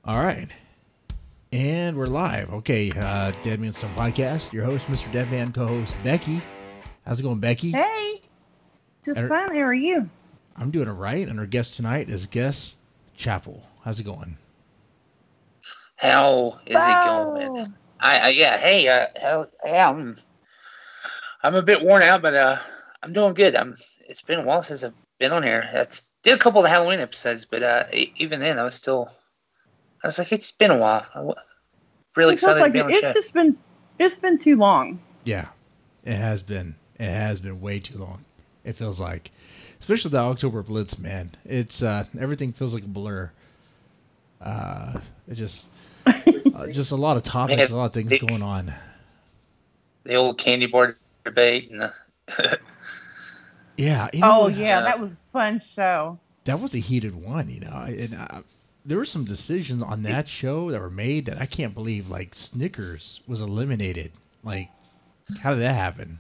All right. And we're live. Okay, Deadman Stone Podcast. Your host, Mr. Deadman, co-host Becky. How's it going, Becky? Hey, just fine. How are you? I'm doing it right. And our guest tonight is guest Chappell. How's it going? How is it going? I'm a bit worn out, but I'm doing good. It's been a while since I've been on here. I did a couple of the Halloween episodes, but even then, I was like, it's been a while. I'm really excited to be on the show. It's been too long. Yeah, it has been. It has been way too long. It feels like, especially the October Blitz, man. It's everything feels like a blur. It just a lot of topics, a lot of things going on. The old candy bar debate and yeah. That was a fun show. That was a heated one, and there were some decisions on that show that were made that I can't believe. Like Snickers was eliminated. Like, how did that happen?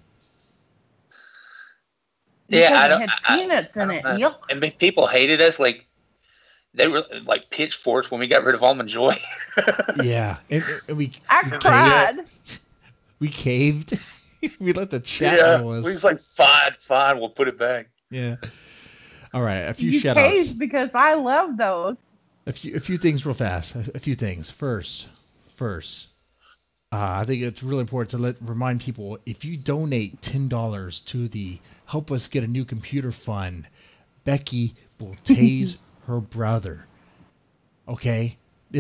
Yeah, it had peanuts in it. Yep. And people hated us. Like, they were like pitchforks when we got rid of Almond Joy. Yeah, and I cried. We caved. We let the chat know us. We was like, fine, we'll put it back. Yeah. All right, a few you shout outs. Caved because I love those. A few things real fast. A few things. First, I think it's really important to remind people, if you donate $10 to the Help Us Get a New Computer Fund, Becky will tase her brother. Okay?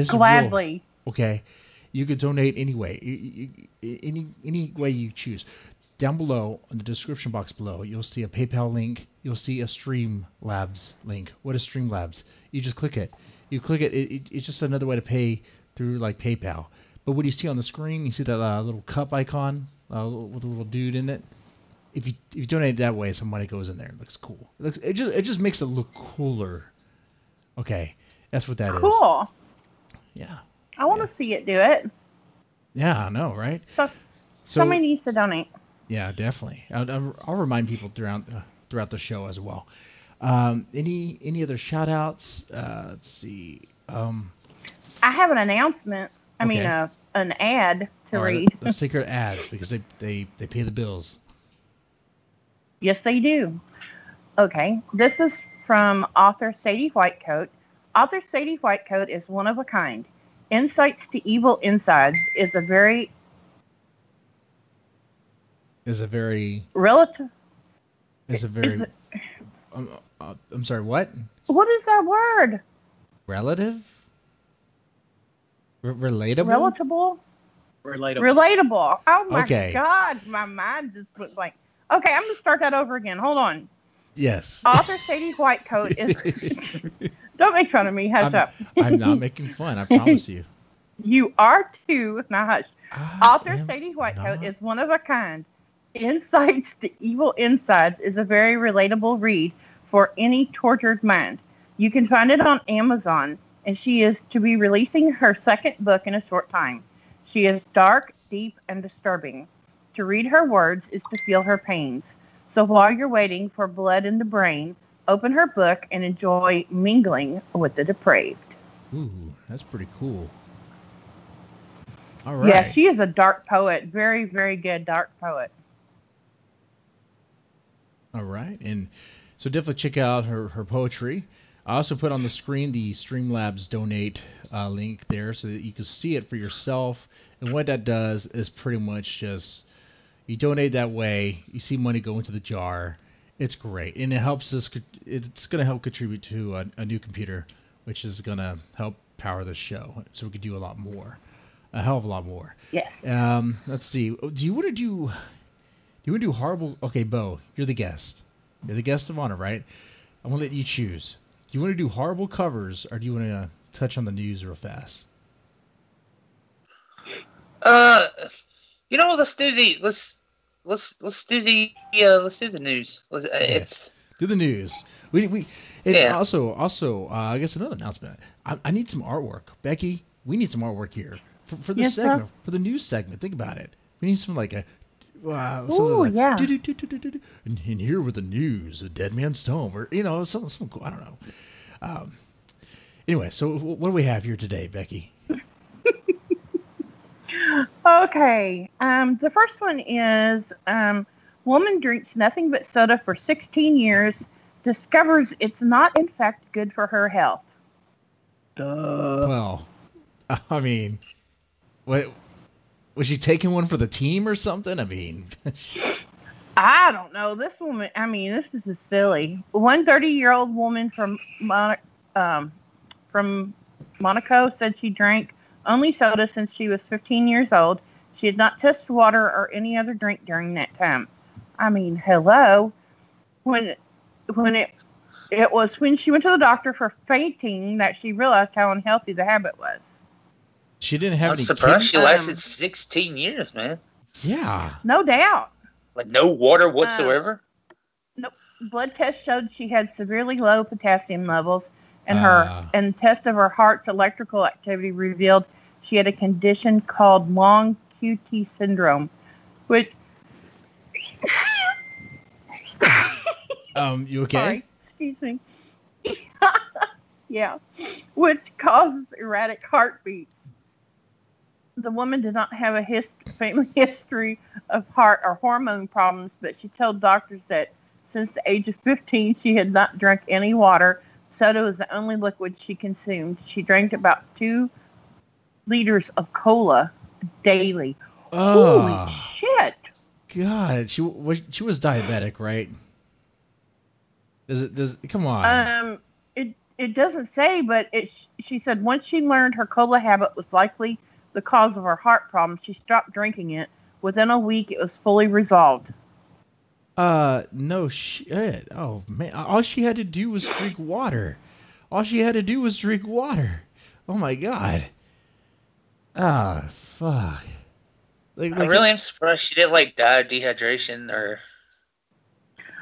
Gladly. Okay? You could donate anyway. Any way you choose. Down below, in the description box below, you'll see a PayPal link. You'll see a Streamlabs link. What is Streamlabs? You just click it. You click it. It's just another way to pay through like PayPal. But what do you see on the screen? You see that little cup icon with a little dude in it. If you donate that way, some money goes in there. It looks cool. It just makes it look cooler. Okay, that's what that is. Cool. Yeah. I want to see it do it. Yeah, I know, right? So somebody needs to donate. Yeah, definitely. I'll remind people throughout the show as well. Any other shout outs? Let's see. I have an announcement. I mean, an ad to read. Let's take our ad because they pay the bills. Yes, they do. Okay. This is from author Sadie Whitecoat. Author Sadie Whitecoat is one of a kind. Insights to Evil Insides is a very relative. I'm sorry, what? What is that word? Relative? Relatable? Relatable. Oh my God, my mind just went blank. Okay, I'm gonna start that over again. Hold on. Yes. Author Sadie Whitecoat is. Don't make fun of me. Hush up. I'm not making fun. I promise you. You are too. Now hush. Author Sadie Whitecoat is one of a kind. Insights to Evil Insides is a very relatable read for any tortured mind. You can find it on Amazon, and she is to be releasing her second book in a short time. She is dark, deep, and disturbing. To read her words is to feel her pains. So while you're waiting for blood in the brain, open her book and enjoy mingling with the depraved. Ooh, that's pretty cool. All right. Yeah, she is a dark poet. Very, very good dark poet. All right. And so definitely check out her poetry. I also put on the screen the Streamlabs donate link there so that you can see it for yourself. And what that does is pretty much just you donate that way. You see money go into the jar. It's great. And it helps us. It's going to help contribute to a new computer, which is going to help power the show so we can do a lot more. A hell of a lot more. Yes. Let's see. Do you want to do horrible? Okay, Bo, you're the guest. You're the guest of honor, right? I'm going to let you choose. Do you want to do horrible covers or do you want to touch on the news real fast? Let's do the news. Do the news. Also, I guess another announcement. I need some artwork, Becky. We need some artwork here for this segment, for the news segment. Think about it. We need some like a yeah. And here with the news, the Deadman's Tome, or something cool. I don't know. Anyway, so what do we have here today, Becky? Okay. The first one is woman drinks nothing but soda for 16 years, discovers it's not in fact good for her health. Duh. Well, I mean, what was she taking one for the team or something? I mean, I don't know. This woman, I mean, this is just silly. One 30-year-old woman from Monaco said she drank only soda since she was 15 years old. She had not touched water or any other drink during that time. I mean, hello. When it was when she went to the doctor for fainting that she realized how unhealthy the habit was. She didn't have I'm any surprised kids? she lasted 16 years, man. Yeah. No doubt. Like no water whatsoever? Nope. Blood tests showed she had severely low potassium levels, and test of her heart's electrical activity revealed she had a condition called long QT syndrome, which you okay? Sorry, excuse me. Yeah, which causes erratic heartbeats. The woman did not have a family history of heart or hormone problems, but she told doctors that since the age of 15, she had not drank any water. Soda was the only liquid she consumed. She drank about 2 liters of cola daily. Holy shit! God, she was diabetic, right? Come on. It doesn't say, but she said once she learned her cola habit was likely the cause of her heart problem, she stopped drinking it. Within a week, it was fully resolved. No shit. Oh man, all she had to do was drink water. Oh my God. Ah, fuck. I really am surprised she didn't die of dehydration or.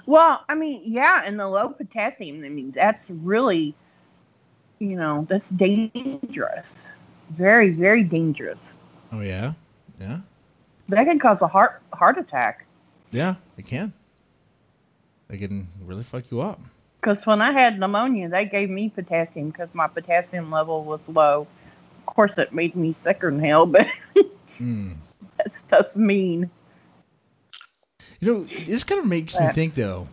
Well, I mean, yeah, and the low potassium. I mean, that's really, that's dangerous. Very, very dangerous. Oh yeah, yeah. That can cause a heart attack. Yeah, it can. They can really fuck you up. Because when I had pneumonia, they gave me potassium because my potassium level was low. Of course, it made me sicker than hell, but that stuff's mean. This kind of makes me think, though,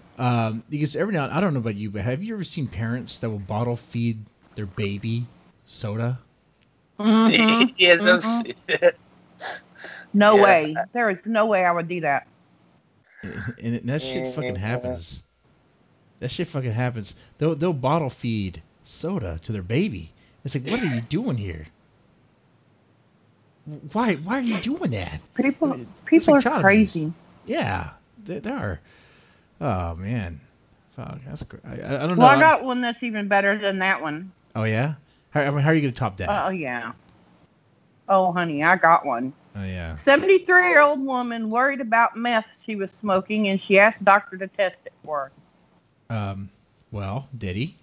because every now and I don't know about you, but have you ever seen parents that will bottle feed their baby soda? Mm-hmm. Yes. No way. There is no way I would do that. And that shit fucking happens. They'll bottle feed soda to their baby. It's like, what are you doing here? Why are you doing that? People like are crazy. Abuse. Yeah, they are. Oh man, fuck, that's great. I don't know. Well, I got one that's even better than that one. Oh yeah, how are you gonna top that? Oh yeah. Oh honey, I got one. Oh yeah. 73-year-old woman worried about meth she was smoking, and she asked doctor to test it for her. Well, did he?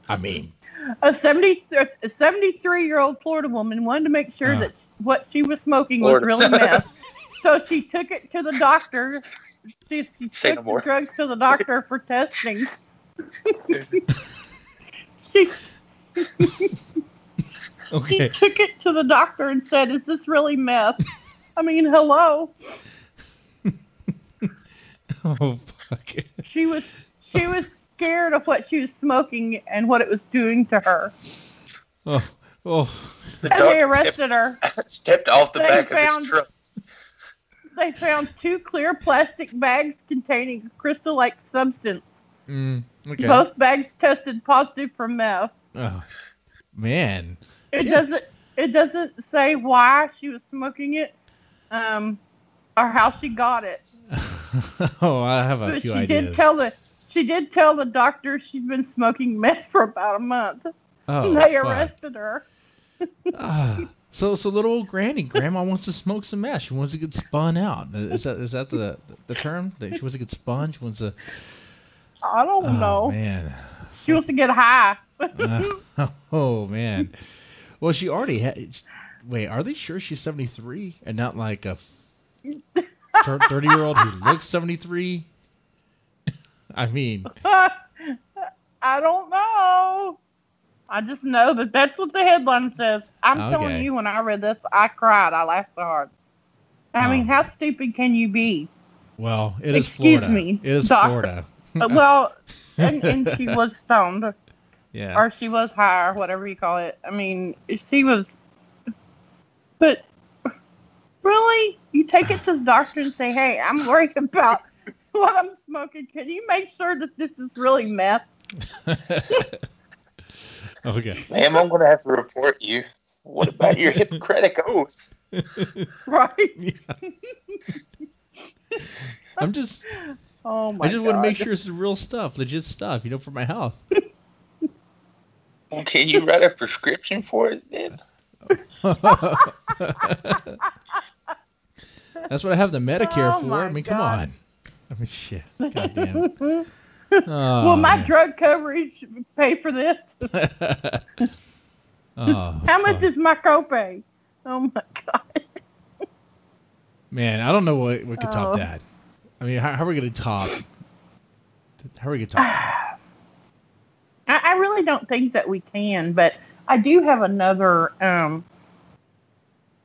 I mean, a 73-year-old Florida woman wanted to make sure that what she was smoking was really meth. So she took it to the doctor. She took the drugs to the doctor for testing. She took it to the doctor and said, "Is this really meth?" I mean, hello. Oh fuck. She was scared of what she was smoking and what it was doing to her. Oh. And they arrested her. Stepped off the back of his truck. They found 2 clear plastic bags containing crystal-like substance. Okay. Both bags tested positive for meth. Oh, man. It doesn't say why she was smoking it, or how she got it. Oh, I have a few ideas. She did tell the doctor she'd been smoking meth for about a month. Oh, and they arrested her. So little old grandma wants to smoke some meth. She wants to get spun out. Is that the term? That she wants to get spun? She wants to. I don't know. Man. She wants to get high. Oh man. Well, she already had. Wait, are they sure she's 73 and not like a 30-year-old who looks 73? I mean, I don't know. I just know that that's what the headline says. I'm telling you, when I read this, I cried. I laughed so hard. I mean, how stupid can you be? Well, it is Florida. Excuse me. It is Florida. Well, and she was stoned. Yeah. Or she was high, or whatever you call it. I mean, she was... But, really? You take it to the doctor and say, hey, I'm worried about what I'm smoking. Can you make sure that this is really meth? Okay. Ma'am, I'm going to have to report you. What about your Hippocratic oath? Right. Yeah. I'm just... Oh my I just God. want to make sure it's the real stuff, legit stuff, for my house. Well, can you write a prescription for it then? That's what I have the Medicare for. I mean, come God. on. I mean, shit. Goddamn. Will my drug coverage pay for this? How much is my copay? Oh my God. Man, I don't know what could top that. I mean, how are we going to top? How are we going to top that? I really don't think that we can, but I do have another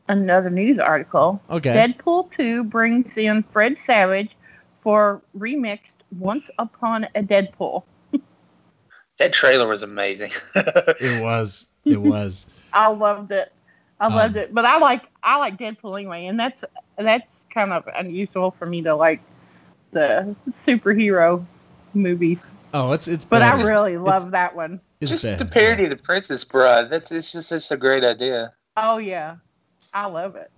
news article. Okay. Deadpool 2 brings in Fred Savage for remixed Once Upon a Deadpool. That trailer was amazing. It was. I loved it. Loved it. But I like Deadpool anyway, and that's kind of unusual for me to like the superhero movies. Oh, it's but I really love that one. It's just the parody of The Princess Bride. It's just a great idea. Oh yeah, I love it.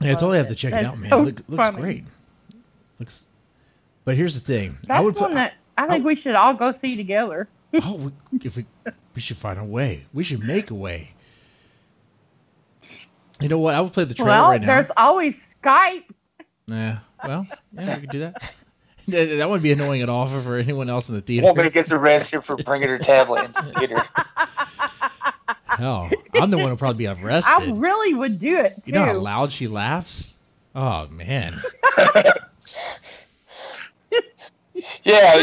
Yeah, I totally have to check it out, man. So It looks great. But here's the thing. That's one that I think we should all go see together. Oh, we should find a way. We should make a way. You know what? I will play the trailer right now. There's always Skype. Yeah. Well, yeah, we could do that. That wouldn't be annoying at all for anyone else in the theater. Woman gets arrested for bringing her tablet into the theater. Hell, I'm the one who'll probably be arrested. I really would do it, too. You know how loud she laughs? Oh, man. Yeah.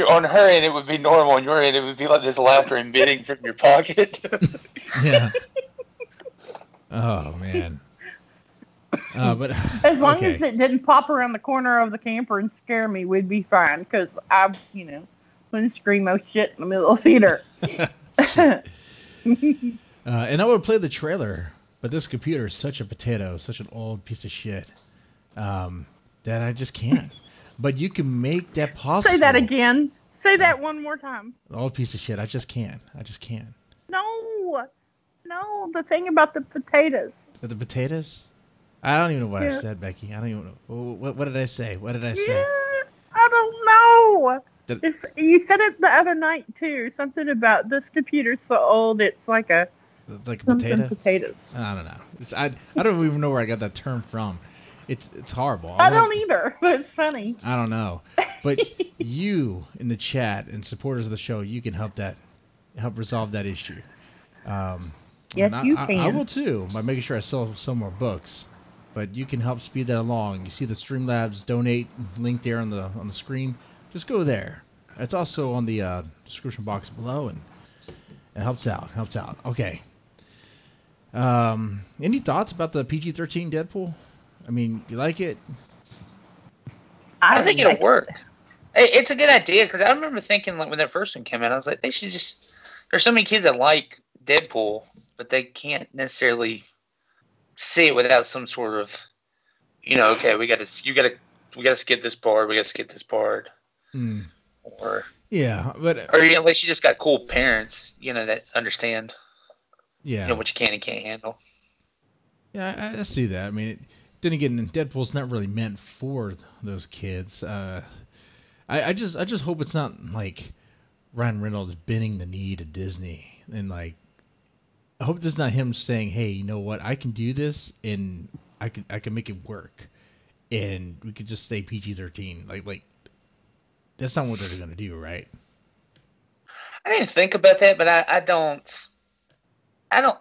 On her end, it would be normal. On your end, it would be like this laughter emitting from your pocket. Yeah. Oh, man. But as long as it didn't pop around the corner of the camper and scare me, we'd be fine. Because I, wouldn't scream oh shit in the middle of the theater. And I would play the trailer, but this computer is such a potato, such an old piece of shit, that I just can't. But you can make that possible. Say that again. Say that one more time. An old piece of shit. I just can't. No. The thing about the potatoes. The potatoes? I don't even know what I said, Becky. I don't even know. What did I say? I don't know. You said it the other night, too. Something about this computer's so old, it's like a potato? Potatoes. I don't know. I don't even know where I got that term from. It's horrible. I don't either, but it's funny. I don't know. But you, in the chat, and supporters of the show, you can help resolve that issue. Yes, you can. I will, too, by making sure I sell more books. But you can help speed that along. You see the Streamlabs donate link there on the screen. Just go there. It's also on the description box below, and it helps out. Okay. Any thoughts about the PG-13 Deadpool? I mean, you like it? I think it'll work. It's a good idea because I remember thinking when that first one came out, I was like, they should just. There's so many kids that like Deadpool, but they can't necessarily see it without some sort of, okay, we got to skip this part. We got to skip this part. Mm. Or at least you just got cool parents, that understand. Yeah. What you can and can't handle. Yeah, I see that. I mean, then again, Deadpool's not really meant for those kids. I just hope it's not like Ryan Reynolds bending the knee to Disney and like. I hope this is not him saying, "Hey, you know what? I can do this, and I can make it work, and we could just stay PG-13." Like that's not what they're going to do, right? I didn't think about that, but I don't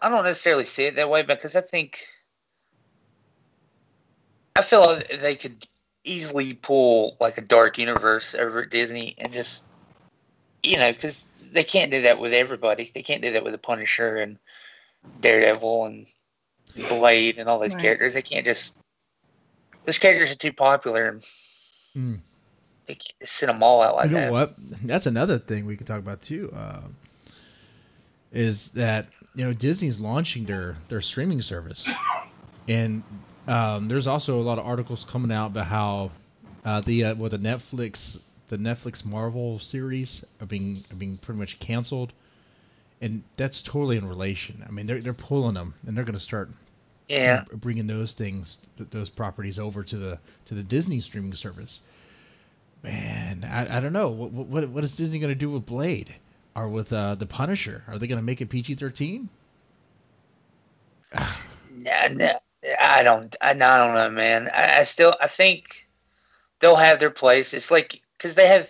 necessarily see it that way because I feel like they could easily pull like a dark universe over at Disney and just because they can't do that with everybody. They can't do that with the Punisher and Daredevil and Blade and all those characters. They can't just. Those characters are too popular. And they can't just send them all out like that. You know what? That's another thing we could talk about too. Is that Disney's launching their streaming service, and there's also a lot of articles coming out about how the Netflix Marvel series are being pretty much canceled, and that's totally in relation. I mean, they're pulling them, and they're going to start bringing those properties over to the Disney streaming service. Man, I don't know what is Disney going to do with Blade or with the Punisher? Are they going to make it PG-13? No, I don't know, man. I think they'll have their place. It's like, because they have,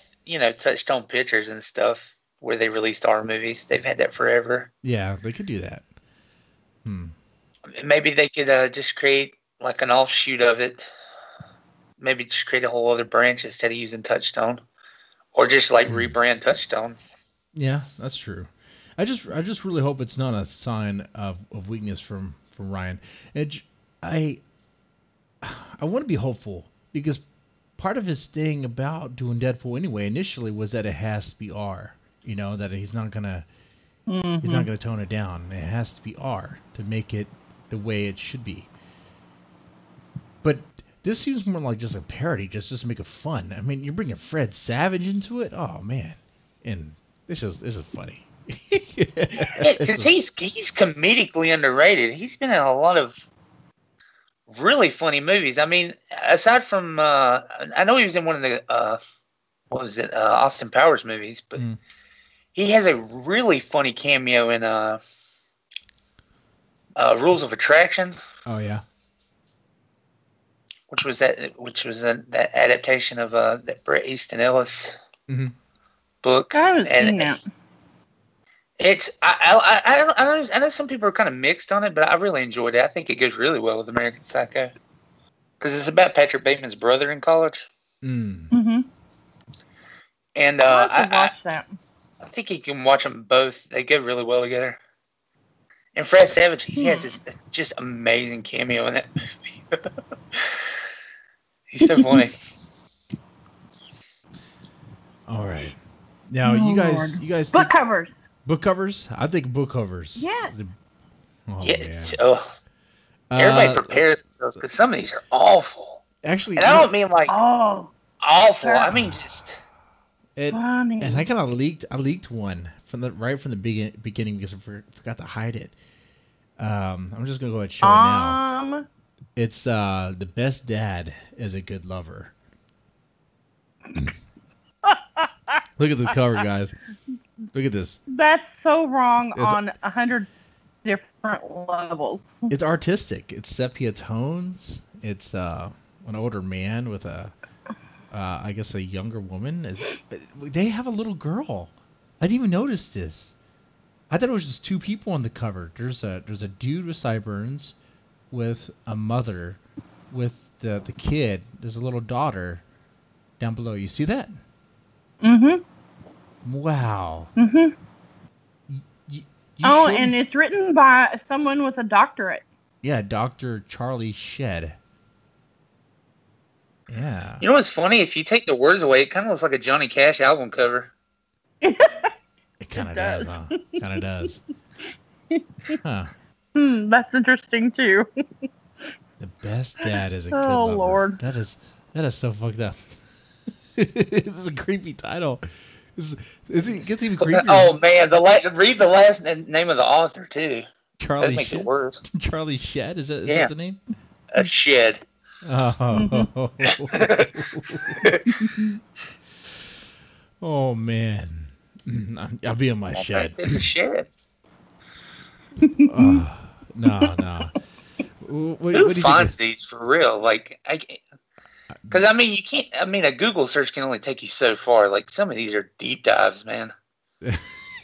Touchstone Pictures and stuff where they released our movies. They've had that forever. Yeah, they could do that. Maybe they could just create like an offshoot of it. Maybe just create a whole other branch instead of using Touchstone, or just like rebrand Touchstone. Yeah, that's true. I just really hope it's not a sign of weakness from Ryan. I want to be hopeful, because part of his thing about doing Deadpool anyway initially was that it has to be R. That he's not gonna tone it down. It has to be R to make it the way it should be. But this seems more like just a parody, just to make it fun. I mean, you're bringing Fred Savage into it. Oh man, and this is funny. Because he's comedically underrated. He's been in a lot of really funny movies. I mean, aside from I know he was in one of the Austin Powers movies, but he has a really funny cameo in Rules of Attraction. Oh yeah. Which was that adaptation of that Bret Easton Ellis book. I haven't seen that. It's I know some people are kind of mixed on it, but I really enjoyed it. I think it goes really well with American Psycho, because it's about Patrick Bateman's brother in college. And I watch that. I think you can watch them both. They go really well together. And Fred Savage, he has this just amazing cameo in that movie. He's so funny. All right, now you guys book covers. Book covers? I think book covers. Yeah. Everybody prepare themselves, because some of these are awful. Actually, and I don't mean like awful. I mean just funny. And I kind of leaked. I leaked one from the beginning because I forgot to hide it. I'm just gonna go ahead and show it now. It's The Best Dad is a Good Lover. Look at the cover, guys. Look at this. That's so wrong on 100 different levels. It's artistic. It's sepia tones. It's an older man with I guess a younger woman. They have a little girl. I didn't even notice this. I thought it was just two people on the cover. There's a dude with sideburns, with a mother, with the kid. There's a little daughter down below. You see that? Wow. You and it's written by someone with a doctorate. Yeah, Dr. Charlie Shedd. Yeah. You know what's funny? If you take the words away, it kind of looks like a Johnny Cash album cover. It kind of does, huh? Kind of does. Huh. That's interesting too. The Best Dad is a Good Lover. Lord. That is so fucked up. It's a creepy title. It gets even creepier. Oh man, read the last name of the author too. Charlie that makes Shedd? It worse. Charlie Shedd? Is that the name? Shedd. Oh. Oh man. I'll be in my shed. In the shed. No. Who finds these for real? Like, because I mean, you can't. I mean, a Google search can only take you so far. Like, some of these are deep dives, man.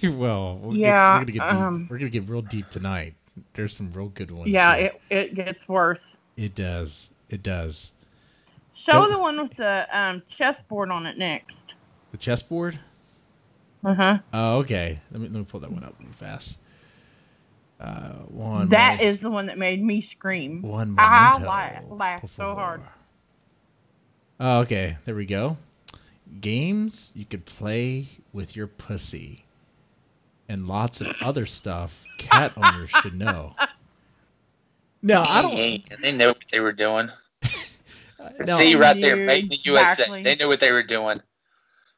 Well, we're gonna get deep. We're gonna get real deep tonight. There's some real good ones. Yeah, it gets worse. It does. Show the one with the chessboard on it next. The chessboard? Oh, okay. Let me pull that one up real fast. That is the one that made me scream. One I memento. laughed so hard. Oh, okay. There we go. Games you could play with your pussy. And lots of other stuff cat owners should know. No, I don't. They know what they were doing. No, see right there, made in the USA. Exactly. They knew what they were doing.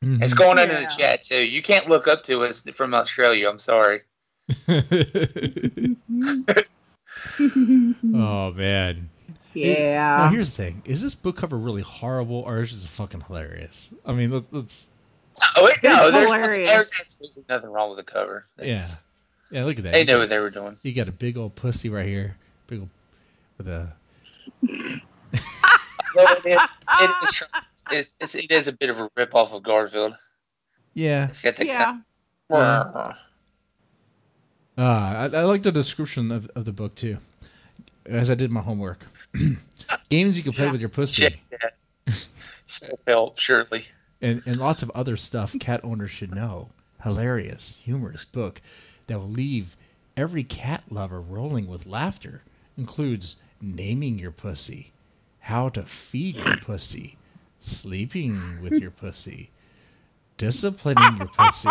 Mm-hmm. It's going on in the chat too. You can't look up to us from Australia. I'm sorry. Oh man. Yeah. Now here's the thing: is this book cover really horrible, or is it just fucking hilarious? I mean, let's. Oh wait, no, there's hilarious. absolutely nothing wrong with the cover. Yeah. Look at that. They knew what they were doing. You got a big old pussy right here, big old with a. It is a bit of a rip off of Garfield. Yeah. It's got the Yeah. I like the description of the book too, as I did my homework. Games you can play with your pussy. Chappell, surely. And lots of other stuff cat owners should know. Hilarious, humorous book that will leave every cat lover rolling with laughter. Includes naming your pussy, how to feed your pussy, sleeping with your pussy, disciplining your pussy,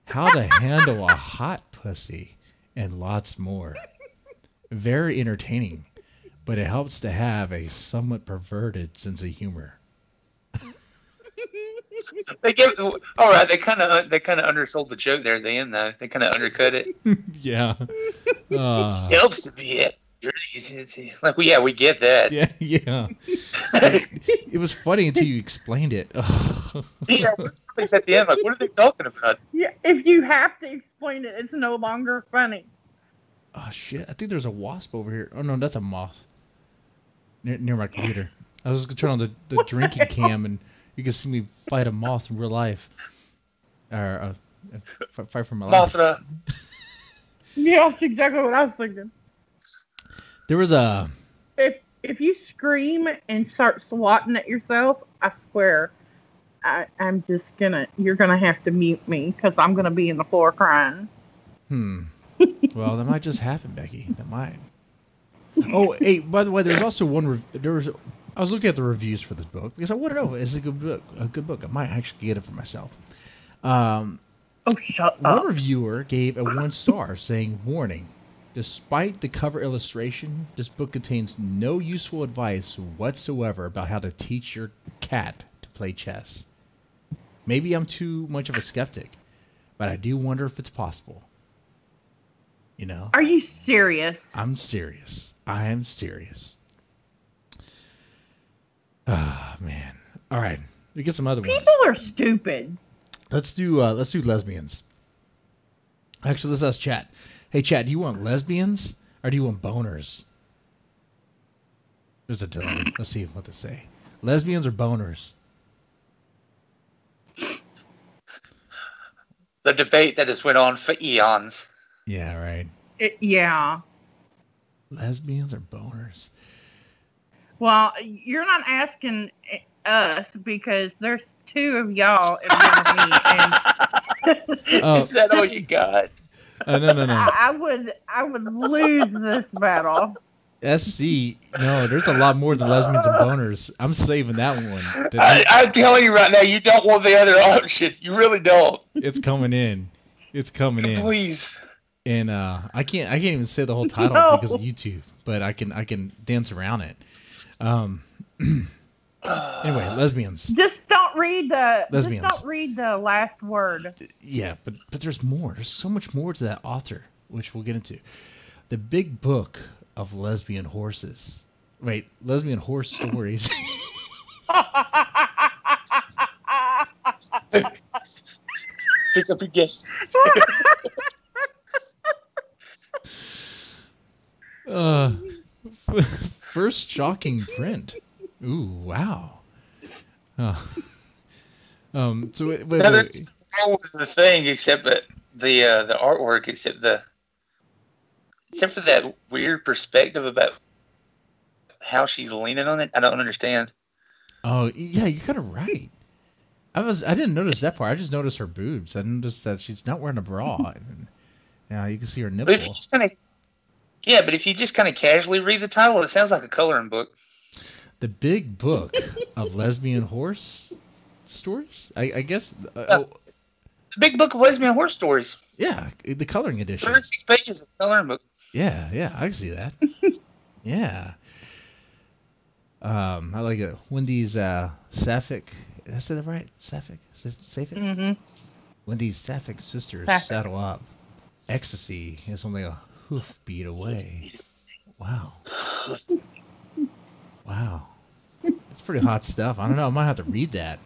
how to handle a hot pussy, and lots more. Very entertaining, but it helps to have a somewhat perverted sense of humor. They give all right. They kind of undersold the joke there at the end, though. They kind of undercut it. Yeah, It helps to be it. Like, well, yeah, we get that. Yeah. It was funny until you explained it. Yeah, it's at the end. Like, what are they talking about? Yeah, if you have to explain it, it's no longer funny. Oh shit! I think there's a wasp over here. Oh no, that's a moth. Near my computer. I was gonna turn on the drinking cam, and you can see me fight a moth in real life. Or fight for my life. Mothra. Yeah, that's exactly what I was thinking. There was a. If you scream and start swatting at yourself, I swear, I'm just you're gonna have to mute me because I'm gonna be in the floor crying. Well, that might just happen, Becky. That might. Oh, hey, by the way, there's also one. I was looking at the reviews for this book because I want to know if it's a good book. A good book. I might actually get it for myself. Shut up. One reviewer gave a 1 star, saying, "Warning. Despite the cover illustration, this book contains no useful advice whatsoever about how to teach your cat to play chess. Maybe I'm too much of a skeptic, but I do wonder if it's possible." You know? Are you serious? I'm serious. I am serious. Ah, man. All right. We get some other ones. People are stupid. Let's do lesbians. Actually, let's ask chat. Hey, chat, do you want lesbians or do you want boners? There's a delay. Let's see what they say. Lesbians or boners? The debate that has went on for eons. Yeah, right. Yeah. Lesbians or boners? Well, you're not asking us because there's 2 of y'all in front of me, and Is that all you got? No. I would lose this battle. SC, no, there's a lot more than lesbians and boners. I'm saving that one. I'm telling you right now, you don't want the other option. You really don't. It's coming in. It's coming in. Please. And I can't even say the whole title because of YouTube, but I can dance around it. Anyway, lesbians. Just don't read the Lesbians. Just don't read the last word. Yeah, but there's more. There's so much more to that author, which we'll get into. The Big Book of Lesbian Horses. Wait, lesbian horse stories. Pick up your gift. First shocking print. Ooh, wow. So wait. There's wrong with the thing except the artwork, except for that weird perspective about how she's leaning on it. I don't understand. Oh yeah, you're kind of right. I didn't notice that part. I just noticed her boobs. I noticed that she's not wearing a bra. And, yeah, you can see her nipple. But if you just kind of casually read the title, it sounds like a coloring book. The Big Book of Lesbian Horse Stories? I guess. The Big Book of Lesbian Horse Stories. Yeah, the coloring edition. 36 pages of coloring book. Yeah, I can see that. Yeah. I like it. Wendy's Sapphic. Did I say that right? Sapphic? Sapphic? Mm-hmm. Wendy's Sapphic sisters saddle up. Ecstasy is only a hoofbeat away. Wow. Wow. That's pretty hot stuff. I don't know. I might have to read that.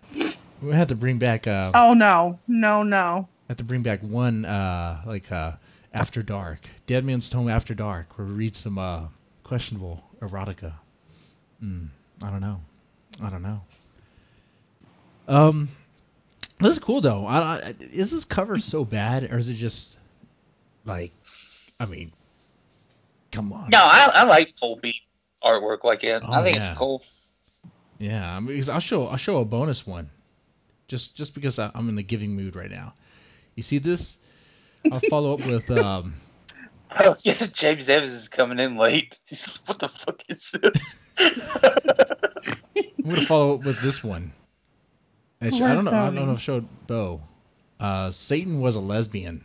We have to bring back. Oh no. Have to bring back one After Dark. Deadman's Tome After Dark, where we read some questionable erotica. I don't know. This is cool though. Is this cover so bad, or is it just like? I mean, come on. No, I like pulpy artwork like that. I think it's cool. Yeah, I mean, I'll show a bonus one, just because I'm in the giving mood right now. You see this? I'll follow up with. Oh yes, James Evans is coming in late. What the fuck is this? I'm gonna follow up with this one. Actually, I don't know if I showed Bo. Satan was a lesbian.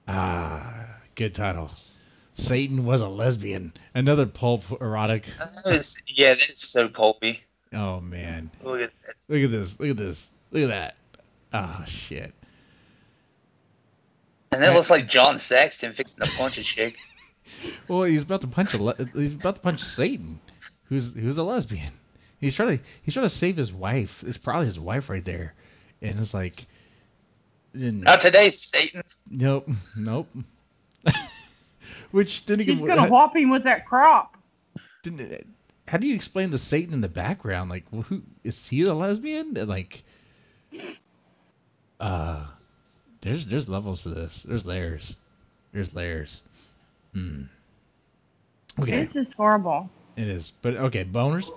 Good title. Satan was a lesbian. Another pulp erotic. That's so pulpy. Oh man. Look at that. Look at this. Look at that. Oh shit. And that looks like John Saxton fixing to punch a chick. Well, he's about to punch Satan, who's a lesbian. He's trying to save his wife. It's probably his wife right there, and it's like, not today, Satan. Nope. Which didn't He's gonna whop him with that crop. How do you explain the Satan in the background? Like, who is he? The lesbian? Like, there's levels to this. There's layers. Okay. It's just horrible. It is, but okay. Boners.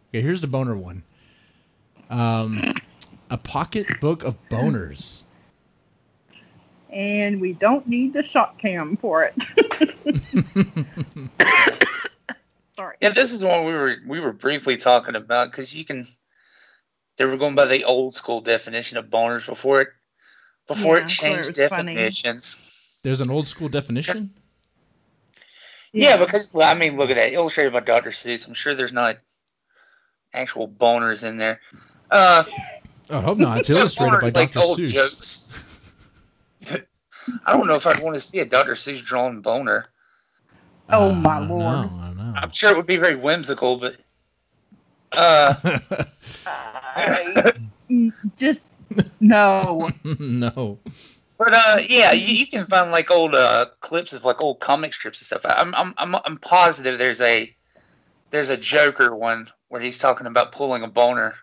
Okay, here's the boner one. A pocket book of boners. And we don't need the shot cam for it. Sorry. Yeah, this is one we were briefly talking about because they were going by the old school definition of boners before it changed definitions. Funny. There's an old school definition? Yeah, because look at that. Illustrated by Dr. Seuss. I'm sure there's not actual boners in there. I hope not. It's illustrated by Dr. Old Seuss. Jokes. I don't know if I'd want to see a Dr. Seuss drawn boner. Oh my lord! I know. I'm sure it would be very whimsical, but just no. No. But you can find like old clips of like old comic strips and stuff. I'm positive there's a Joker one where he's talking about pulling a boner.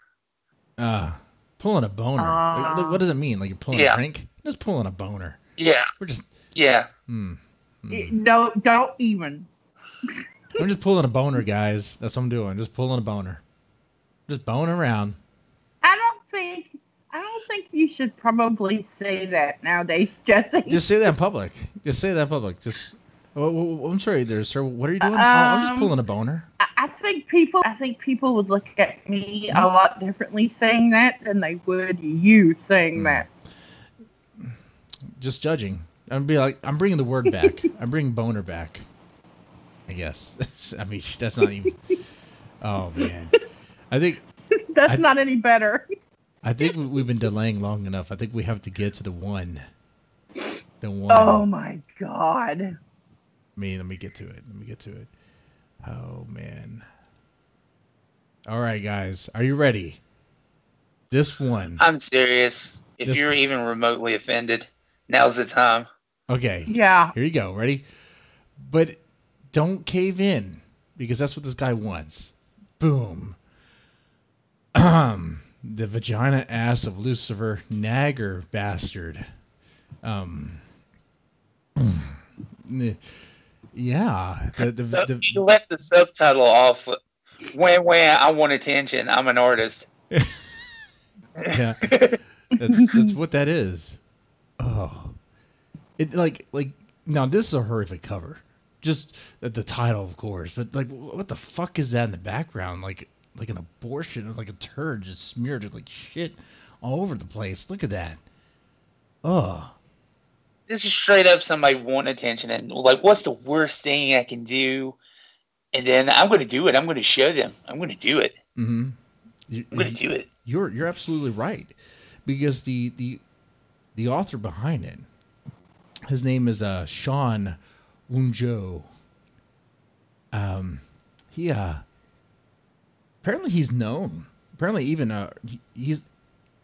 Pulling a boner. Like, what does it mean? Like you're pulling a crank? Just pulling a boner. Yeah. We're just. Yeah. No, don't even. I'm just pulling a boner, guys. That's what I'm doing. Just pulling a boner. Just boning around. I don't think you should probably say that nowadays, Jesse. Just say that in public. Just. I'm sorry, there, sir. What are you doing? I'm just pulling a boner. I think people would look at me a lot differently saying that than they would you saying that. Just judging. I'm be like, I'm bringing the word back. I'm bringing boner back. I guess. I mean, that's not even. Oh man, I think that's not any better. I think we've been delaying long enough. I think we have to get to the one. The one. Oh my god. Let me get to it. Oh man. All right, guys, are you ready? This one. I'm serious. If you're even remotely offended, now's the time. Okay. Yeah. Here you go. Ready? But don't cave in, because that's what this guy wants. Boom. The vagina ass of Lucifer Nagger bastard. Yeah. You left the subtitle off. When I want attention, I'm an artist. Yeah, that's what that is. Oh, it like now this is a horrific cover. Just the title, of course, but like, what the fuck is that in the background? Like an abortion, like a turd just smeared like shit all over the place. Look at that. Ugh. This is straight up somebody wanting attention and like, what's the worst thing I can do? And then I'm going to do it. I'm going to show them. I'm going to do it. Mm-hmm. I'm going to do it. You're absolutely right, because the author behind it, his name is Shawn Wunjo. He apparently he's known. Apparently even he's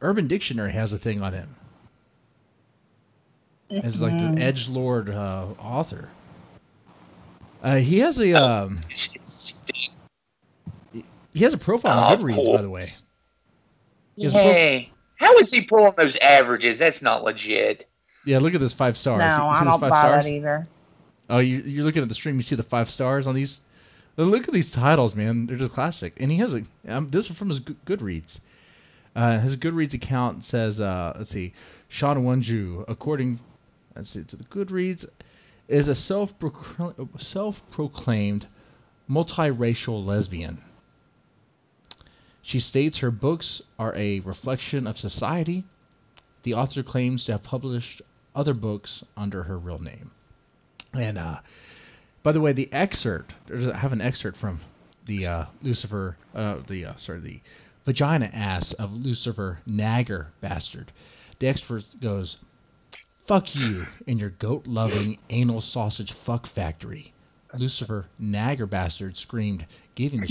Urban Dictionary has a thing on him as like the edgelord author. He has a he has a profile on Goodreads, by the way. Hey, how is he pulling those averages? That's not legit. Yeah, look at this 5 stars. No, I don't buy that either. Oh, you're looking at the stream. You see the 5 stars on these. Look at these titles, man. They're just classic. And he has a. This is from his Goodreads. His Goodreads account says, let's see, Shawn Wunjo, according, let's see, to the Goodreads, is a self-proclaimed multiracial lesbian. She states her books are a reflection of society. The author claims to have published other books under her real name. And by the way, the excerpt, I have an excerpt from the the vagina ass of Lucifer Nagger bastard. The excerpt goes, "Fuck you and your goat-loving anal sausage fuck factory." Lucifer Nagger bastard screamed, giving the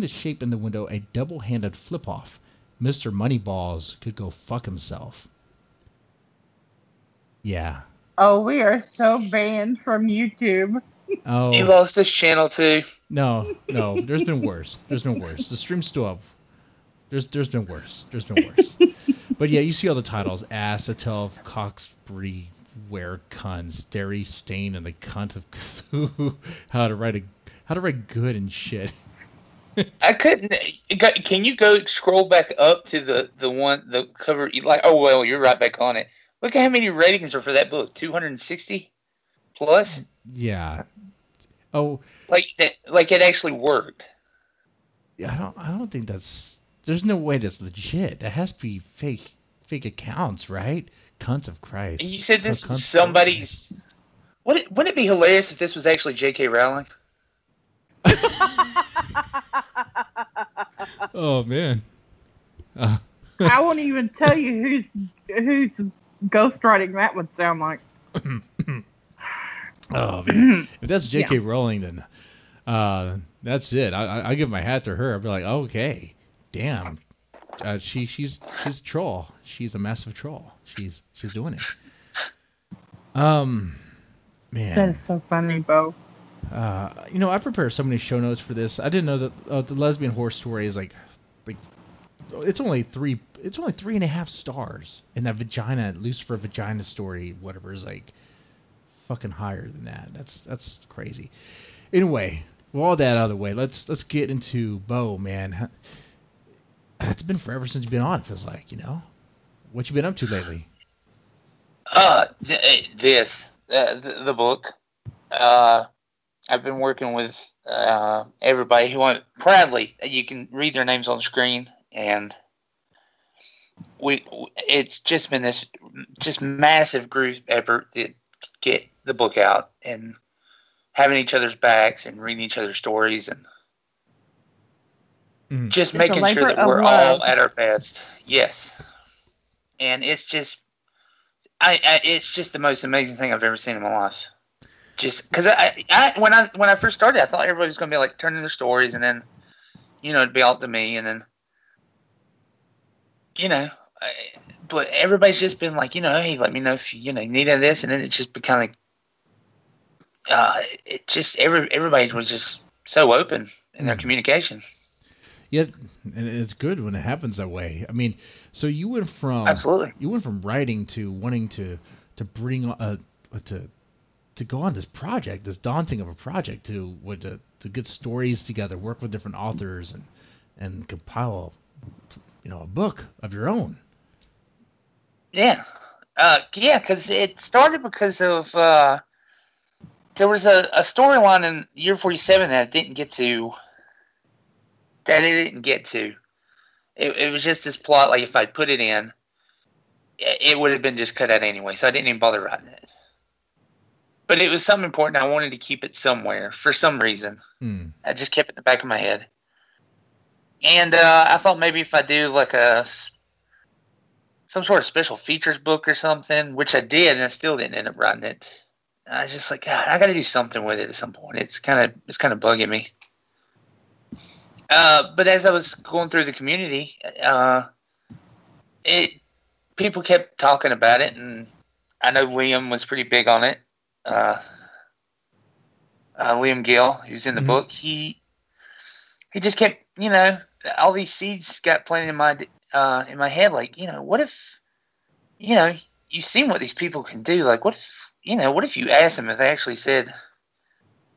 shape in the window a double-handed flip-off. Mr. Moneyballs could go fuck himself. Yeah. Oh, we are so banned from YouTube. Oh, he lost his channel too. No. There's been worse. The stream's still up. There's been worse. But yeah, you see all the titles: Ass, Atelf, Coxbury, Where Cunts, Dairy Stain, and the Cunt of Cthulhu. How to write good and shit. I couldn't. Can you go scroll back up to the cover? Like, oh well, you're right back on it. Look at how many ratings are for that book. 260 plus. Yeah. Oh, like that. Like it actually worked. Yeah, I don't think that's. There's no way that's legit. That has to be fake accounts, right? Cunts of Christ. And you said this is somebody's. Wouldn't it be hilarious if this was actually J.K. Rowling? Oh man. I won't even tell you who's ghostwriting that would sound like. Oh man. If that's J.K. Rowling, then that's it. I give my hat to her. I'll be like, okay, damn. She's a troll. She's a massive troll. She's doing it. Man. That is so funny, Bo. I prepare so many show notes for this. I didn't know that the lesbian horror story is like it's only 3.5 stars, and that vagina Lucifer vagina story, whatever, is like fucking higher than that. That's crazy. Anyway, with all that out of the way, let's get into Bo, man. It's been forever since you've been on. It feels like, what you been up to lately? The book. I've been working with everybody who want proudly. You can read their names on the screen, and it's just been this just massive group effort to get the book out and having each other's backs and reading each other's stories and just making sure that we're all at our best. Yes, and it's just it's just the most amazing thing I've ever seen in my life. Just because when I first started, I thought everybody was going to be like turning their stories, and then it'd be all to me, and then but everybody's just been like, hey, let me know if you need this, and then it's just become like it just everybody was just so open in their communication. Yeah, and it's good when it happens that way. I mean, so you went from writing to wanting to bring to go on this project, this daunting of a project, to get stories together, work with different authors, and compile a book of your own. Yeah. Yeah, because it started because of there was a storyline in Year 47 that I didn't get to. It was just this plot, like if I'd put it in, it would have been just cut out anyway, so I didn't even bother writing it. But it was something important. I wanted to keep it somewhere for some reason. I just kept it in the back of my head. And I thought maybe if I do like some sort of special features book or something, which I did, and I still didn't end up writing it. I was just like, God, I got to do something with it at some point. It's kind of bugging me. But as I was going through the community, people kept talking about it, and I know Liam was pretty big on it. Liam Gill, who's in the book, he just kept, all these seeds got planted in my head. Like, what if, you've seen what these people can do. Like, what if you asked them if they actually said,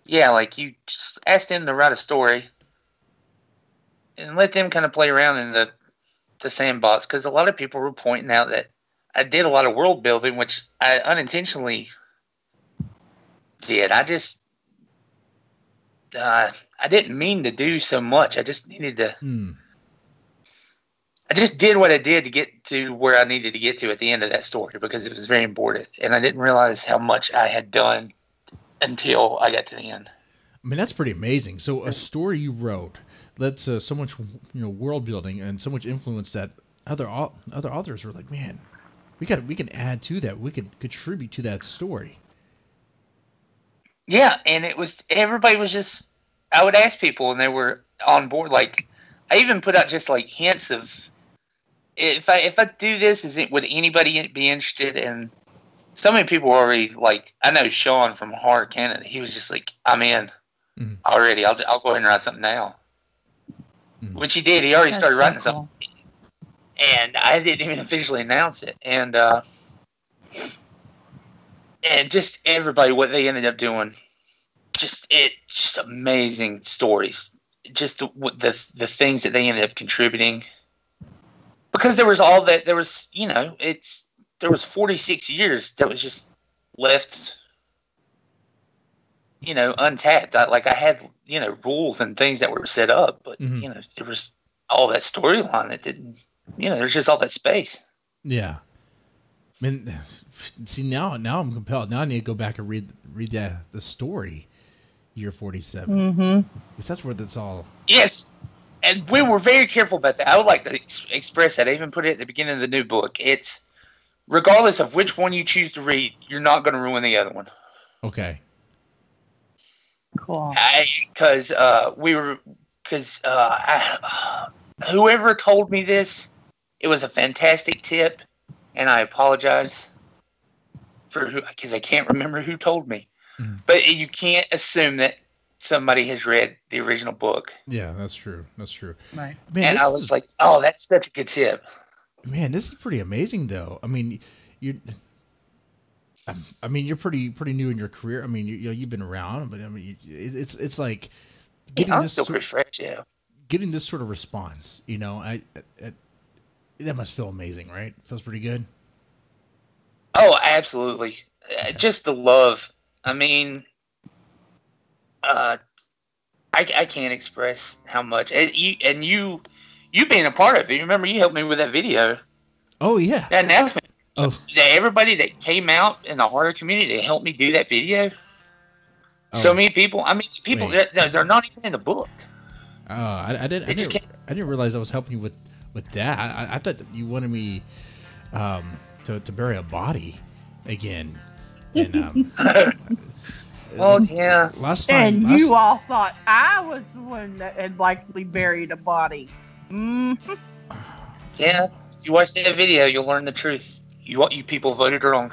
yeah, like you just asked them to write a story and let them kind of play around in the sandbox. Because a lot of people were pointing out that I did a lot of world building, which I unintentionally did. I didn't mean to do so much. I just needed to. I just did what I did to get to where I needed to get to at the end of that story because it was very important, and I didn't realize how much I had done until I got to the end. I mean, that's pretty amazing. So a story you wrote that's so much, world building and so much influence that other authors were like, man, we can add to that. We could contribute to that story. Yeah, and everybody was just. I would ask people, and they were on board. Like, I even put out just like hints of, if I do this, would anybody be interested? And so many people were already like, I know Shawn from Hard Canada. He was just like, I'm in already. I'll go ahead and write something now. Which he did. He already started writing something, and I didn't even officially announce it. And just everybody, what they ended up doing, just amazing stories. Just the things that they ended up contributing. Because there was all that, there was 46 years that was just left, untapped. I had, rules and things that were set up, but, there was all that storyline that didn't, there's just all that space. Yeah. I mean, see, now I'm compelled. Now I need to go back and read the story, Year 47. Because that's where that's all. Yes. And we were very careful about that. I would like to express that. I even put it at the beginning of the new book. It's regardless of which one you choose to read, you're not going to ruin the other one. Okay. Cool. Whoever told me this, it was a fantastic tip, and I apologize because I can't remember who told me. But you can't assume that somebody has read the original book. Yeah, that's true. That's true. Right. Man, and I was like, oh, that's a good tip. Man, this is pretty amazing, though. I mean, you're pretty new in your career. I mean, you've been around, but I mean, it's like getting I'm this still pretty fresh, yeah. Getting this sort of response, that must feel amazing, right? Feels pretty good. Oh, absolutely. Okay. Just the love. I mean, I can't express how much. You being a part of it. Remember, you helped me with that video. Oh yeah, that announcement. Oh, everybody that came out in the horror community to help me do that video. Oh. So many people. I mean, people they're not even in the book. Oh, I didn't realize I was helping you with that. I thought that you wanted me to bury a body again. And well, yeah. Last time, you all thought I was the one that had likely buried a body. Mm-hmm. Yeah, if you watch that video, you'll learn the truth. You people voted wrong.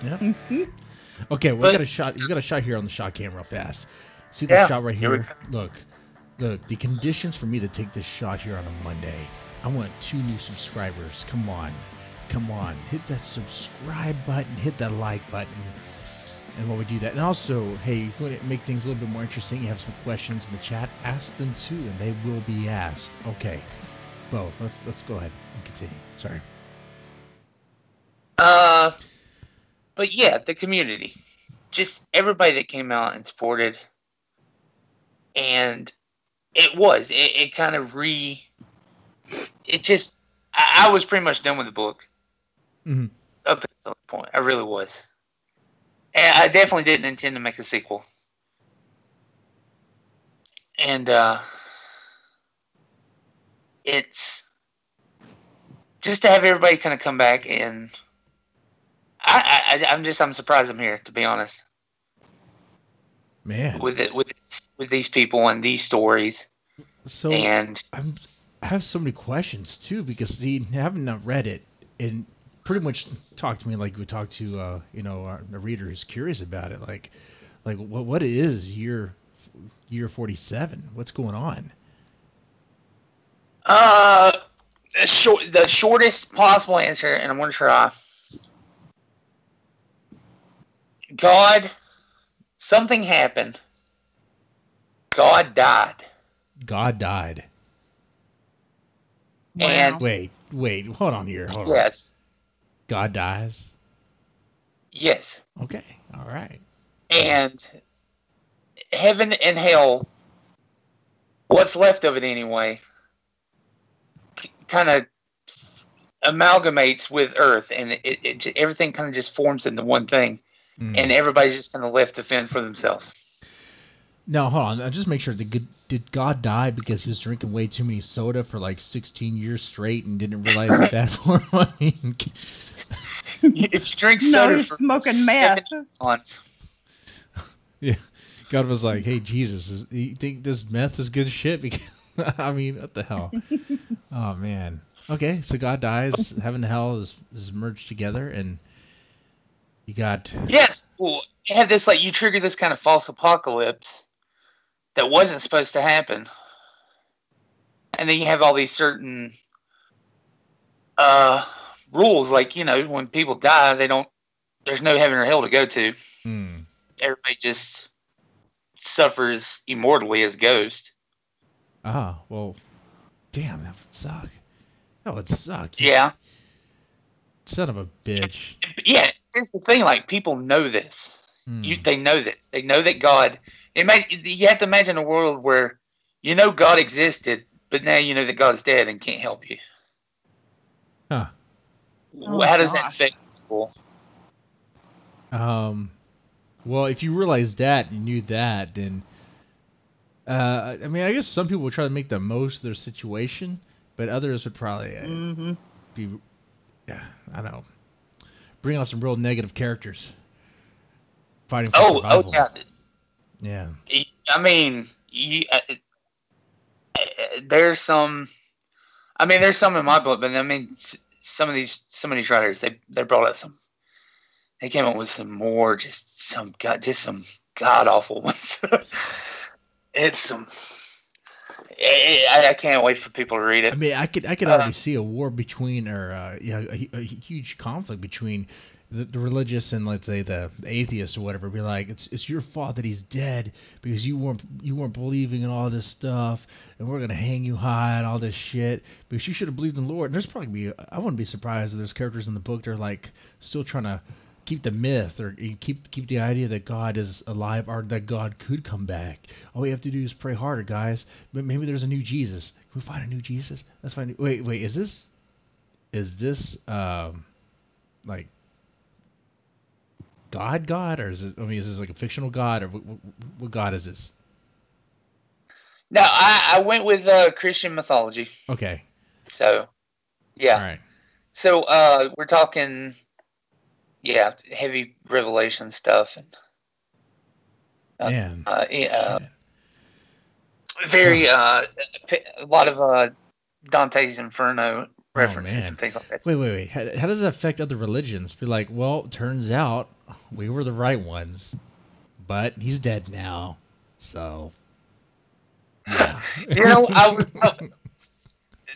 Yeah. Mm-hmm. Okay, we got a shot. You got a shot here on the shot cam real fast. See the shot right here? Look, the conditions for me to take this shot here on a Monday. I want 2 new subscribers. Come on, hit that subscribe button, hit that like button. And while we do that, and also, hey, if you want to make things a little bit more interesting, you have some questions in the chat, ask them too, and they will be asked. Okay, Well, let's go ahead and continue. Sorry. But yeah, the community, just everybody that came out and supported, and it kind of I was pretty much done with the book up at some point. I really was, and I definitely didn't intend to make a sequel. And it's just to have everybody kind of come back, and I'm surprised I'm here, to be honest. Man, with these people and these stories. So I have so many questions too, because I haven't read it and pretty much talk to me like we talk to a reader who's curious about it. Like what is year 47? What's going on? The shortest possible answer, and I'm going to try. Something happened. God died. God died. And wait, hold on here. Hold on. Yes. God dies? Yes. Okay. All right. And heaven and hell, what's left of it anyway, kind of amalgamates with Earth, and everything kind of just forms into one thing. And everybody's just going to left to fend for themselves. Now, hold on. Just make sure. Did God die because he was drinking way too many soda for like 16 years straight and didn't realize it's bad for him? I mean, if you drink soda for smoking meth months. Yeah. God was like, hey, Jesus, you think this meth is good shit? Because, I mean, what the hell? Oh, man. Okay, so God dies. Heaven and hell is merged together, and you got... Yes. Well, you have this, you trigger this kind of false apocalypse that wasn't supposed to happen. And then you have all these certain rules, when people die, there's no heaven or hell to go to. Everybody just suffers immortally as ghosts. Ah, well, damn, that would suck. That would suck. Yeah. Son of a bitch. Yeah, here's the thing, people know this. They know this. They know that God... You have to imagine a world where God existed, but now you know that God's dead and can't help you. Huh. How does that affect people? Well, if you realize that and knew that, then... I guess some people would try to make the most of their situation, but others would probably be... I don't know. Bring on some real negative characters. Fighting for survival. Yeah. Yeah. I mean, there's some... there's some in my book, but some of these writers, they brought out some... They came up with some more, just some god-awful ones. It's some... I can't wait for people to read it. I could already see a war between, or a huge conflict between the religious and, let's say, the atheists or whatever. Be like, it's your fault that he's dead because you weren't believing in all this stuff, and we're gonna hang you high and all this shit because you should have believed in the Lord. And there's probably I wouldn't be surprised if there's characters in the book that are still trying to keep the myth or keep the idea that God is alive or that God could come back. All we have to do is pray harder, guys. But maybe there's a new Jesus. Can we find a new Jesus? Let's find. Wait. Is this God, or is it? Is this like a fictional God, or what God is this? No, I went with Christian mythology. Okay. So, yeah. All right. So we're talking. Yeah, heavy revelation stuff, and very a lot of Dante's Inferno references and things like that. Wait. How does that affect other religions? Be like, well, turns out we were the right ones, but he's dead now, so yeah.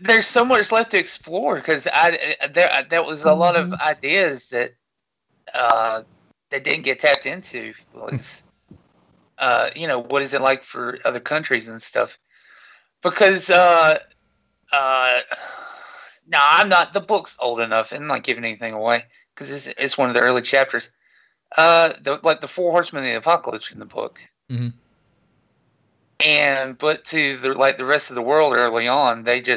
There's so much left to explore because there was a lot of ideas that. That didn't get tapped into was, what is it like for other countries and stuff? Because No, I'm not. The book's old enough. I'm not giving anything away because it's one of the early chapters. The Four Horsemen of the Apocalypse in the book. Mm-hmm. But to the rest of the world early on, people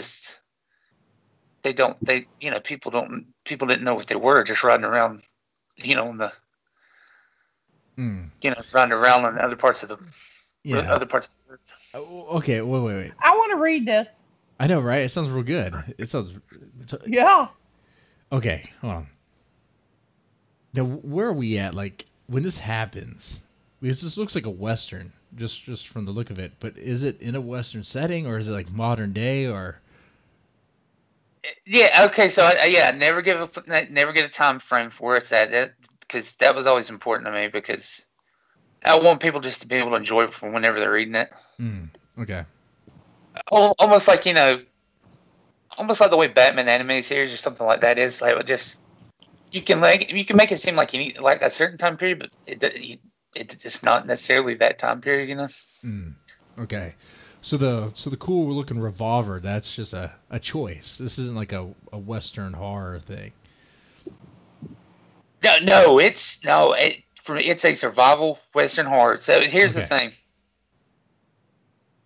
didn't know what they were, just riding around, riding around in other parts of the earth. Okay, wait. I want to read this. I know, right? It sounds real good. Yeah. Okay, hold on. Now, where are we at? Like, when this happens, because this looks like a Western, just from the look of it, but is it in a Western setting, or is it like modern day, or? Yeah. Okay. So never get a time frame for where it's at, because that was always important to me, because I want people just to be able to enjoy it from whenever they're reading it. Okay. Almost like almost like the way Batman animated series or something like that is. Like, you can make it seem like you need like a certain time period, but it's not necessarily that time period. Okay. So the cool looking revolver, that's just a choice. This isn't like a Western horror thing. No, it's a survival Western horror. So here's the thing.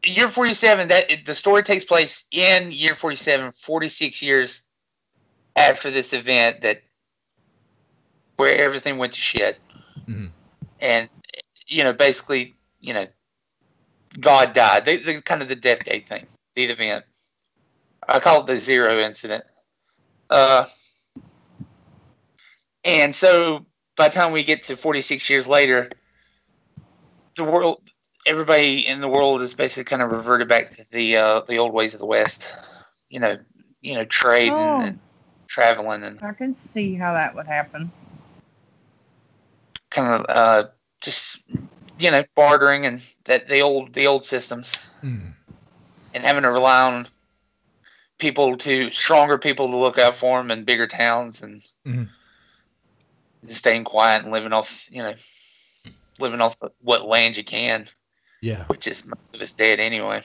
Year 47, the story takes place in year 47, 46 years after this event where everything went to shit. Mm-hmm. And, basically, God died. The kind of the death day thing, the event. I call it the zero incident. And so by the time we get to 46 years later, everybody in the world is basically kind of reverted back to the old ways of the West. Trading and traveling, and I can see how that would happen. Kind of just bartering and the old systems, and having to rely on stronger people to look out for them in bigger towns, and staying quiet and living off what land you can. Yeah, which is most of it's dead anyway.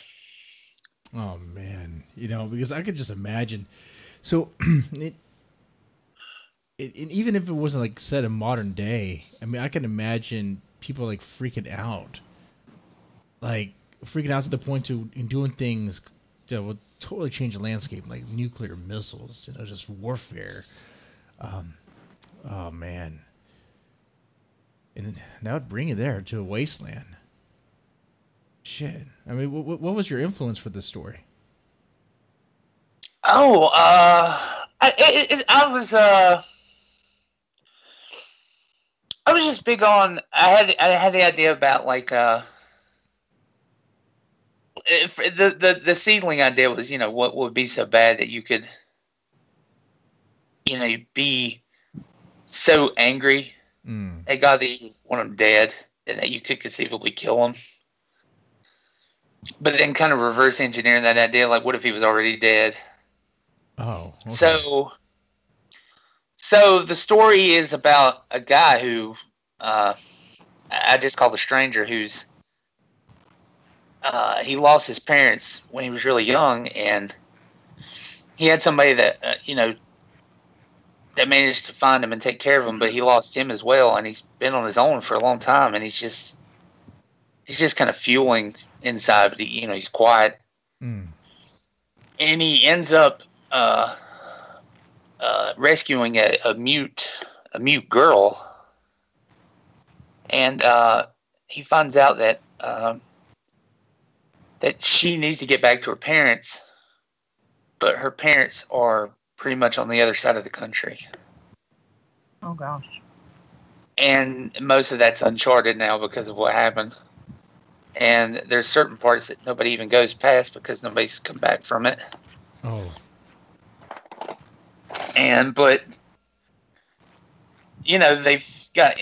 Oh man, because I could just imagine. So, even if it wasn't like set in modern day, I mean, I can imagine people like freaking out to the point to doing things that would totally change the landscape, like nuclear missiles, just warfare. Oh man, and that would bring you there to a wasteland. Shit. I mean, what was your influence for this story? Oh, I was just big on. I had the idea about like the seedling idea was what would be so bad that you could be so angry at God that you want him dead and that you could conceivably kill him. But then kind of reverse engineering that idea, like what if he was already dead? Oh, okay. So the story is about a guy who I just call the stranger, who's he lost his parents when he was really young, and he had somebody that that managed to find him and take care of him, but he lost him as well, and he's been on his own for a long time, and he's just kind of fueling inside, but he's quiet, and he ends up rescuing a mute girl, and he finds out that she needs to get back to her parents, but her parents are pretty much on the other side of the country. Oh gosh. And most of that's uncharted now because of what happened. And there's certain parts that nobody even goes past because nobody's come back from it. Oh. But they've got,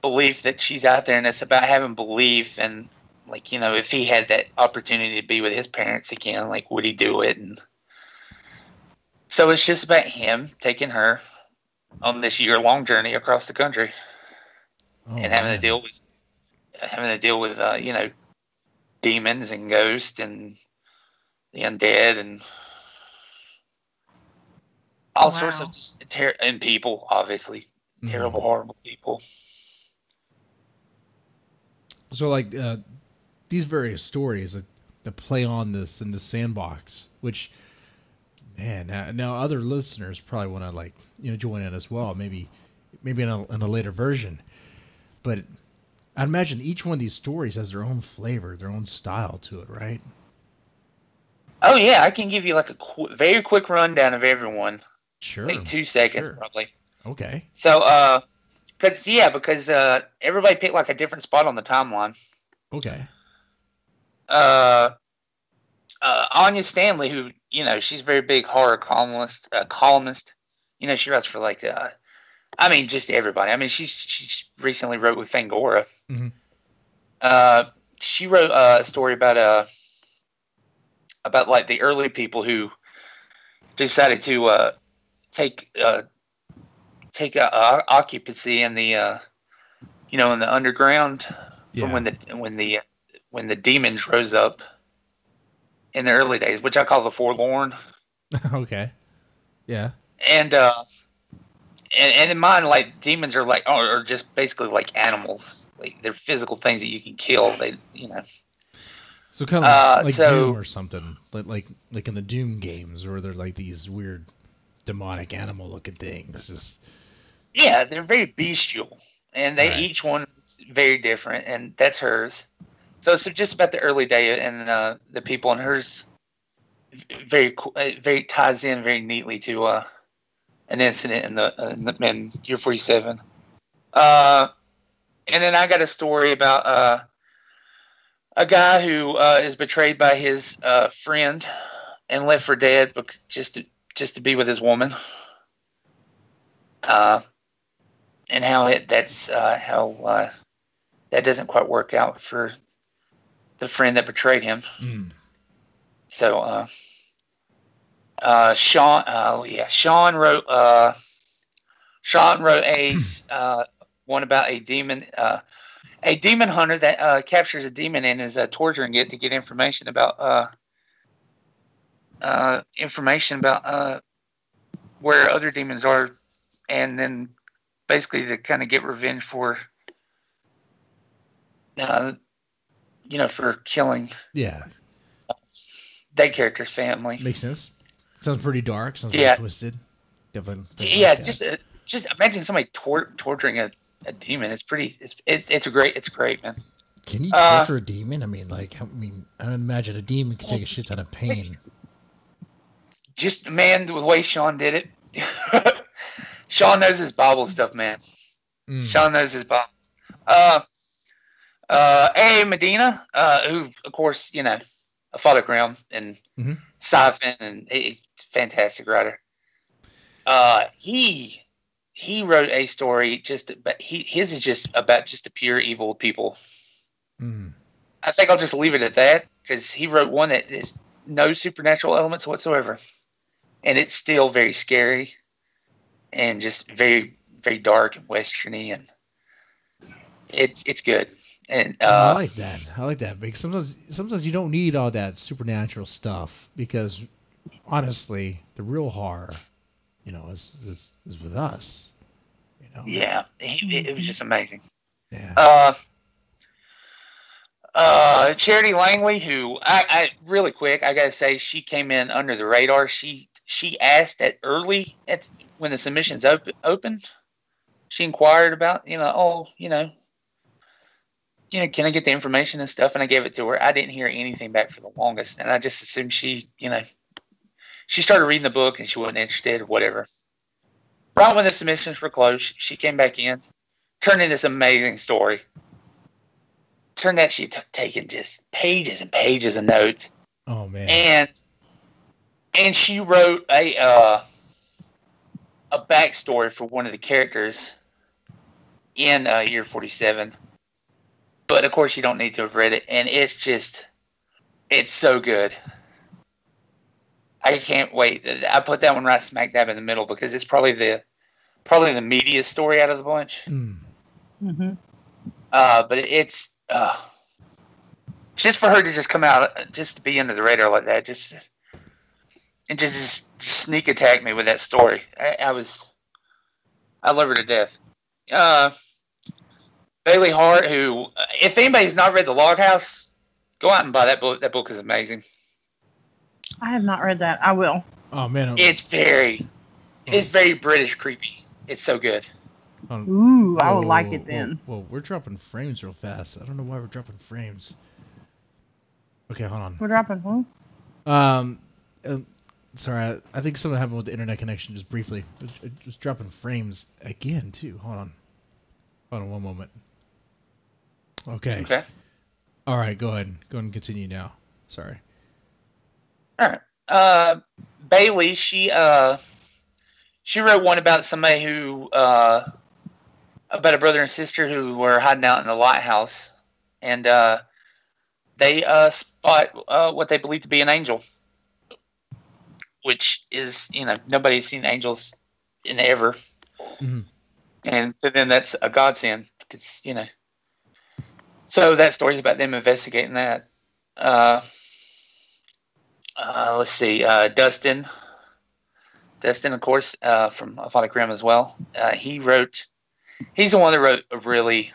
belief that she's out there, and it's about having belief, and like, if he had that opportunity to be with his parents again, like, would he do it? And so it's just about him taking her on this year-long journey across the country, and having to deal with demons and ghosts and the undead, and all sorts of just and people, obviously terrible, horrible people. So like these various stories that play on this in the sandbox, which man, now other listeners probably want to like join in as well, maybe in a later version, but I'd imagine each one of these stories has their own flavor, their own style to it, right? Oh yeah, I can give you like a very quick rundown of everyone. Sure. Like 2 seconds, probably. Okay. So, because everybody picked like a different spot on the timeline. Okay. Anya Stanley, who she's a very big horror columnist. She writes for like, just everybody. I mean, she recently wrote with Fangora. Mm-hmm. She wrote a story about like the early people who decided to take occupancy in the in the underground from when the demons rose up in the early days, which I call the forlorn. Okay. Yeah. And in mine, like demons are like are just basically like animals. Like they're physical things that you can kill. They So kind of like Doom or something, like in the Doom games, where they're like these weird demonic animal looking things. Just they're very bestial, and they each one is very different, and that's hers. So just about the early day and the people, and hers very ties in very neatly to an incident in year 47. And then I got a story about a guy who is betrayed by his friend and left for dead, but just to be with his woman. And how that doesn't quite work out for the friend that betrayed him. So Shawn wrote a one about a demon hunter that captures a demon and is torturing it to get information about where other demons are, and then basically to kind of get revenge for for killing that character's family. Makes sense. Sounds pretty dark. Sounds pretty twisted. Definitely. Yeah, like just imagine somebody torturing a demon. It's pretty. It's great, man. Can you torture a demon? I imagine a demon can take a shit ton of pain. Just man, the way Shawn did it. Shawn knows his Bible stuff, man. Shawn knows his Bible. A. Medina, who, of course, a photogram and Siphon, and he's a fantastic writer. He wrote a story his is just about just the pure evil people. I think I'll just leave it at that, because he wrote one that is no supernatural elements whatsoever, and it's still very scary and just very, very dark and westerny, and it's good. And I like that because sometimes you don't need all that supernatural stuff, because honestly, the real horror, is with us. Yeah, it was just amazing. Yeah. Charity Langley, who I really quick, I gotta say, she came in under the radar. She asked when the submissions opened, she inquired about, can I get the information and stuff? And I gave it to her. I didn't hear anything back for the longest, and I just assumed she started reading the book and she wasn't interested or whatever. Right when the submissions were closed, she came back in, turned in this amazing story. Turned out she'd taken just pages and pages of notes. Oh man! And she wrote a backstory for one of the characters in year 47. But of course, you don't need to have read it, and it's so good. I can't wait. I put that one right smack dab in the middle, because it's probably the meatiest story out of the bunch. But it's just for her to just come out, just to be under the radar like that. Just and just sneak attack me with that story. I love her to death. Bailey Hart, who, if anybody's not read The Log House, go out and buy that book. That book is amazing. I have not read that. I will. Oh man, it's very British creepy. It's so good. Ooh, I will like it then. Whoa, we're dropping frames real fast. I don't know why we're dropping frames. Okay, hold on. We're dropping who? Sorry, I think something happened with the internet connection just briefly. It was dropping frames again too. Hold on one moment. Okay. All right, go ahead and continue now. Sorry. All right. Bailey, she wrote one about somebody who about a brother and sister who were hiding out in a lighthouse, and they spot what they believe to be an angel, which is, nobody's seen angels in ever. Mm-hmm. And to them, that's a godsend. Because, so that story's about them investigating that. Let's see. Dustin, of course, from Aphotic Rim as well. He's the one that wrote a really.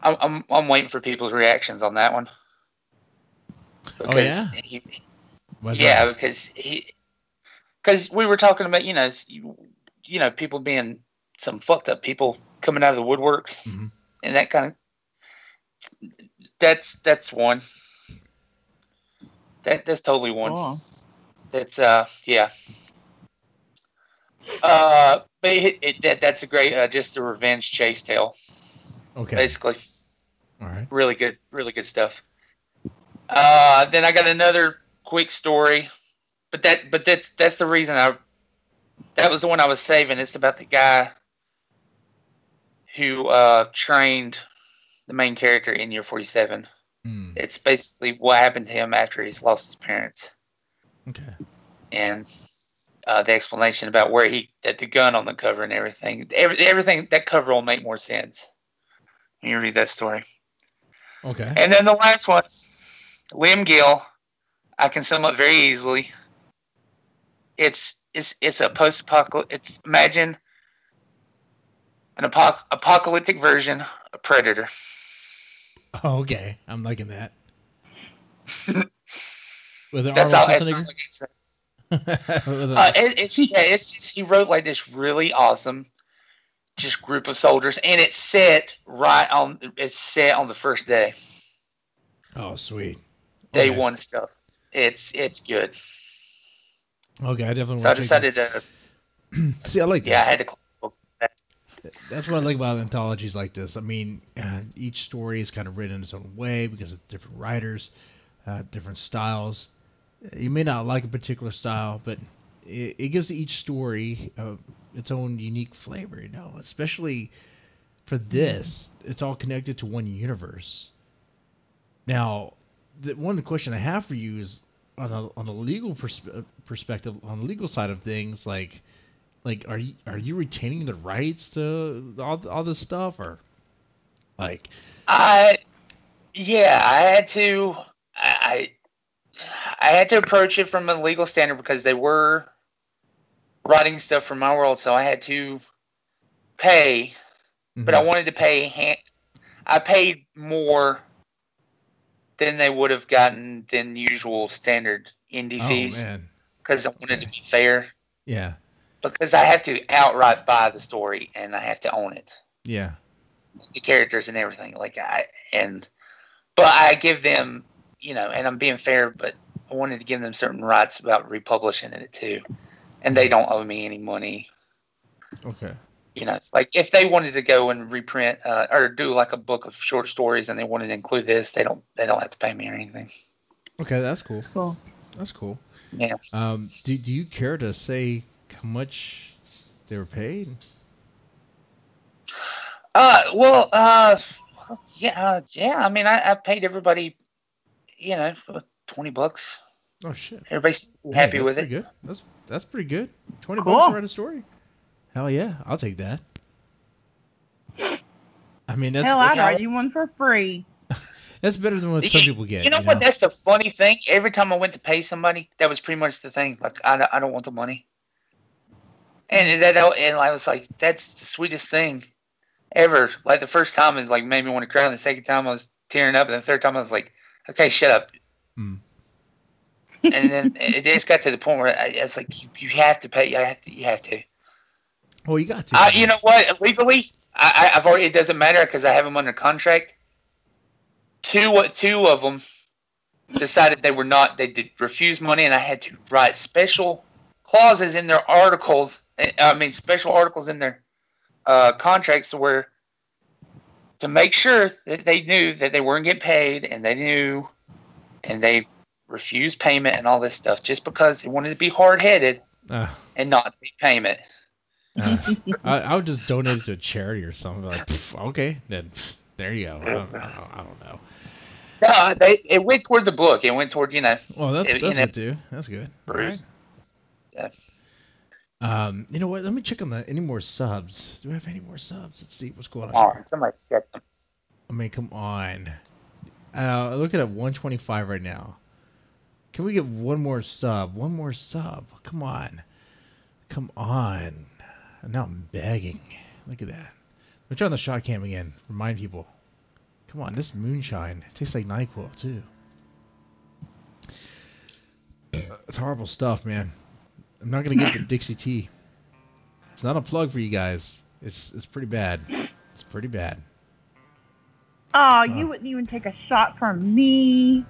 I'm waiting for people's reactions on that one. Because because we were talking about people being some fucked up people coming out of the woodworks, mm-hmm. and that kind of that's one. That's totally one. Oh. That's yeah. But that's a great just a revenge chase tale. Okay. Basically. All right. Really good stuff. Then I got another quick story, but that's the reason that was the one I was saving. It's about the guy who trained the main character in Year 47. Mm. It's basically what happened to him after he's lost his parents. Okay. And the explanation about where he had the gun on the cover and everything. Everything, that cover will make more sense when you read that story. Okay. And then the last one, Liam Gill, I can sum up very easily. It's a post-apocalyptic. Imagine an apocalyptic version of Predator. Oh, okay. I'm liking that. With an That's Arnold all. Schwarzenegger? It's just he wrote like this really awesome just group of soldiers, and it's set on the first day. Oh, sweet. Day one stuff. It's good. Okay, I definitely. So I decided to. See, I like this. Yeah, I had to. That's what I like about anthologies like this. I mean, each story is kind of written in its own way because it's different writers, different styles. You may not like a particular style, but it gives each story its own unique flavor, especially for this. It's all connected to one universe. Now, one of the questions I have for you is on a legal perspective, on the legal side of things, like are you retaining the rights to all this stuff, or like? I had to. I had to approach it from a legal standard because they were writing stuff from my world, so I had to pay. Mm-hmm. But I wanted to pay. I paid more than they would have gotten than usual standard indie fees. Because I wanted to be fair. Yeah. Because I have to outright buy the story and I have to own it. Yeah. The characters and everything. But I give them, and I'm being fair, but I wanted to give them certain rights about republishing it too. And they don't owe me any money. Okay. It's like if they wanted to go and reprint or do like a book of short stories and they wanted to include this, they don't have to pay me or anything. Okay, that's cool. Cool. That's cool. Yeah. Do you care to say how much they were paid? Yeah. I mean, I paid everybody, $20. Oh shit! Everybody's happy with it. Good. That's pretty good. $20 cool. to write a story. Hell yeah, I'll take that. I mean, that's I'd write you one for free. That's better than what some people get. You know what? That's the funny thing. Every time I went to pay somebody, that was pretty much the thing. Like, I don't want the money. And I was like, that's the sweetest thing ever. Like, the first time it like made me want to cry. And the second time I was tearing up. And the third time I was like, okay, shut up. Mm. And then it just got to the point where it's like, you have to pay. You have to. Well, you got to. You know what? Legally, I've already. It doesn't matter because I have them under contract. Two of them decided they were not. They did refuse money, and I had to write special clauses in their articles. Special articles in their contracts to make sure that they knew that they weren't getting paid, and they knew, and they refused payment and all this stuff just because they wanted to be hard-headed and not pay payment. I would just donate it to a charity or something. Like, okay, then there you go. I don't know. No, it went toward the book. It went toward, Well, that's good too. That's good. Bruce. Right. Yeah. You know what? Let me check on any more subs. Do I have any more subs? Let's see what's going on. Oh, somebody said them. I mean, come on. Looking at 125 right now. Can we get one more sub? One more sub. Come on. Come on. Now I'm begging. Look at that. Let's try on the shot cam again. Remind people. Come on, this moonshine. It tastes like NyQuil, too. It's horrible stuff, man. I'm not going to get the Dixie tea. It's not a plug for you guys. It's pretty bad. It's pretty bad. Oh, you wouldn't even take a shot from me.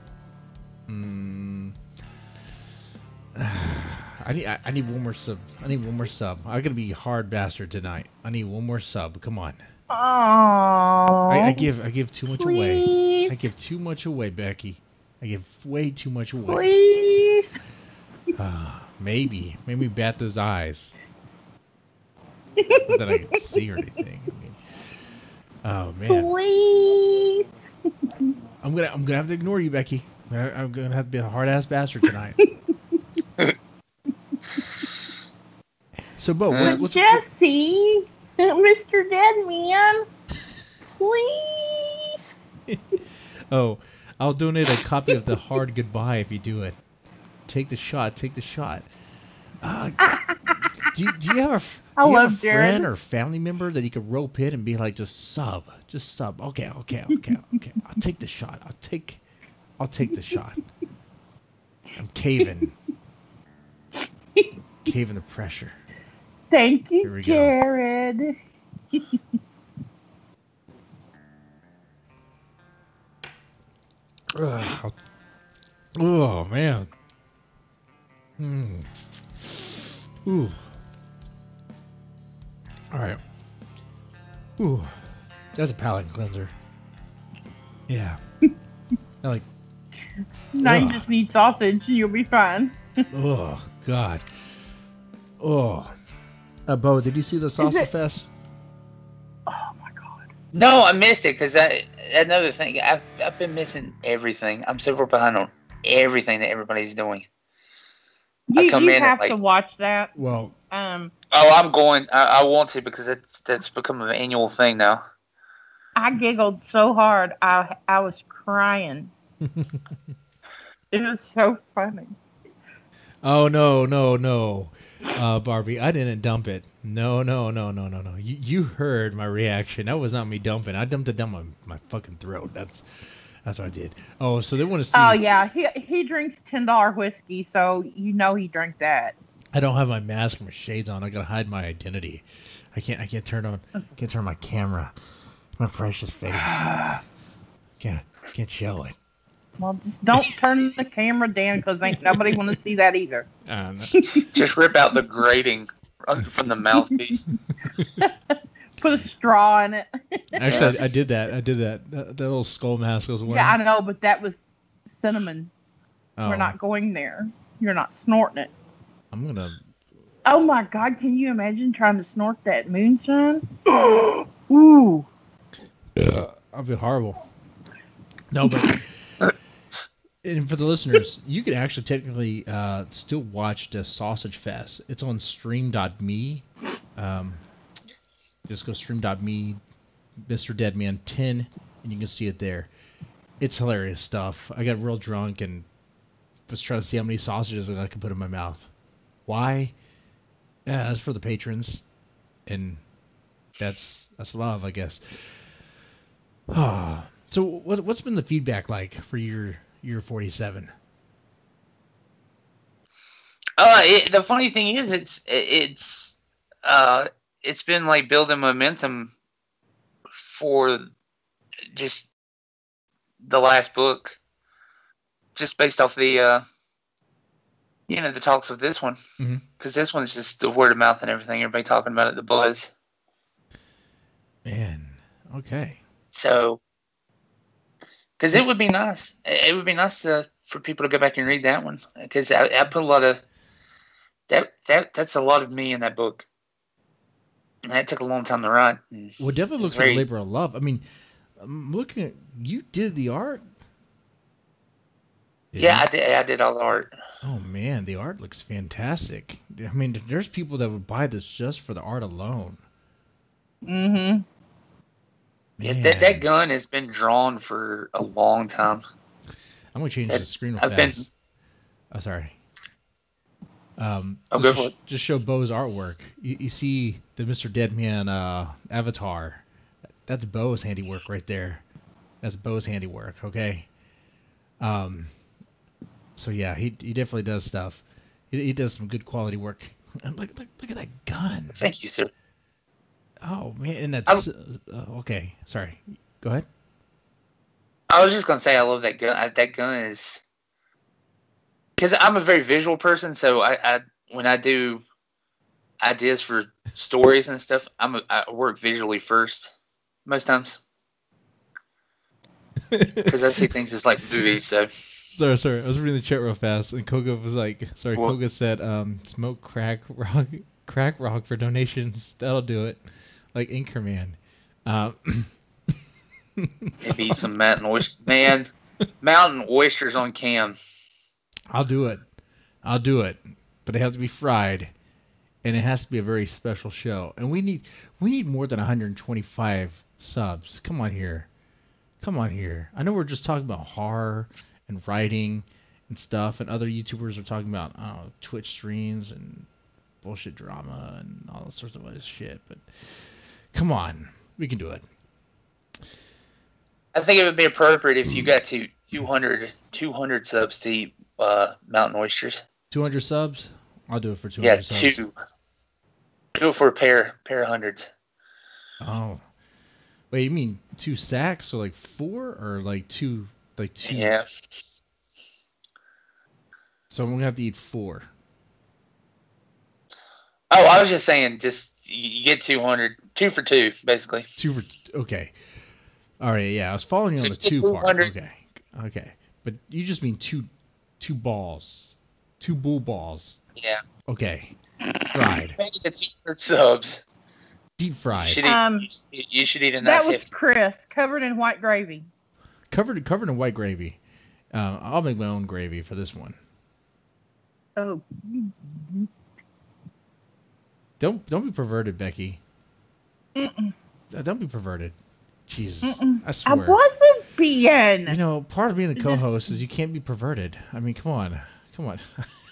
I need one more sub. I need one more sub. I'm gonna be a hard bastard tonight. I need one more sub. Come on. Oh. I give too much away. I give too much away, Becky. I give way too much away. Please. Maybe bat those eyes. Not that I can see or anything. Oh man. Please. I'm gonna have to ignore you, Becky. I'm gonna have to be a hard ass bastard tonight. So, Bo, what's Jesse, Mr. Deadman, please. Oh, I'll donate a copy of The Hard Goodbye if you do it. Take the shot. Take the shot. Do you have a friend or family member that you could rope in and be like, just sub? Okay. I'll take the shot. I'll take the shot. I'm caving. Caving the pressure. Thank you, Jared. Oh, man. Ooh. All right. Ooh. That's a palate cleanser. Yeah. Now you just need sausage and you'll be fine. Oh, God. Oh. Bo, did you see the Sausage Fest? Oh, my God. No, I missed it because another thing. I've been missing everything. I'm so far behind on everything that everybody's doing. You have to watch that. Well, I'm going. I want to because that's become an annual thing now. I giggled so hard. I was crying. It was so funny. Oh, no. Barbie, I didn't dump it. No. You heard my reaction. That was not me dumping. I dumped it down my fucking throat. That's what I did. Oh, so they want to see. Oh, yeah. He drinks $10 whiskey, so you know he drank that. I don't have my mask and my shades on. I gotta hide my identity. I can't turn on my camera. My precious face. Can't show it. Well, just don't turn the camera down because ain't nobody want to see that either. No. Just rip out the grating from the mouthpiece. Put a straw in it. Actually, I did that. That little skull mask I was wearing. Yeah, I know, but that was cinnamon. Oh. We're not going there. You're not snorting it. I'm gonna. Oh my God! Can you imagine trying to snort that moonshine? Ooh. I'll be horrible. No, but. And for the listeners, you can actually technically still watch the Sausage Fest. It's on stream.me. Just go stream.me, Mr. Deadman 10, and you can see it there. It's hilarious stuff. I got real drunk and was trying to see how many sausages I could put in my mouth. Why? Yeah, that's for the patrons, and that's love, I guess. So what's been the feedback like for your 47? The funny thing is, it's been like building momentum for just the last book, just based off the the talks of this one, because this one's just the word of mouth and everything. Everybody talking about it, the buzz. Man, okay. So, because it would be nice. It would be nice for people to go back and read that one, because I put a lot of that's a lot of me in that book. And that took a long time to write. Well, it definitely looks like a labor of love. I mean, I'm looking at, you did the art? Yeah, I did all the art. Oh man, the art looks fantastic. I mean, there's people that would buy this just for the art alone. Mm-hmm. Yeah, that gun has been drawn for a long time. I'm gonna change the screen real fast. Oh, sorry. Just show Bo's artwork. You see the Mr. Deadman avatar. That's Bo's handiwork right there. That's Bo's handiwork. Okay. So yeah, he definitely does stuff. He does some good quality work. And look at that gun. Thank you, sir. Oh man, and that's okay. Sorry, go ahead. I was just gonna say I love that gun. That gun is, because I'm a very visual person. So I when I do ideas for stories and stuff, I work visually first most times, because I see things as like movies. So. Sorry. I was reading the chat real fast, and Koga was like, "Sorry." What? Koga said, "Smoke crack rock for donations. That'll do it." Like Anchorman. Maybe some mountain oysters on cam. I'll do it, but they have to be fried, and it has to be a very special show. And we need more than 125 subs. Come on here. I know we're just talking about horror and writing and stuff, and other YouTubers are talking about Twitch streams and bullshit drama and all sorts of other shit. But come on, we can do it. I think it would be appropriate if you got to 200 subs to eat mountain oysters. 200 subs? I'll do it for 200 subs. Yeah, 2. Do it for a pair of hundreds. Oh. Wait, you mean 2 sacks, or like 4, or like two? Yeah. So I'm gonna have to eat 4. Oh, I was just saying, you get 200, 2 for 2, basically. Okay. All right, yeah, I was following you on the 2 part. Okay, but you just mean two balls, 2 bull balls. Yeah. Okay. Fried. Maybe the 200 subs. Deep fried. You should eat a nice. That was Chris, covered in white gravy. Covered in white gravy. I'll make my own gravy for this one. Oh. Don't be perverted, Becky. Don't be perverted. Jesus, I swear. I wasn't being. You know, part of being a co-host is you can't be perverted. I mean, come on.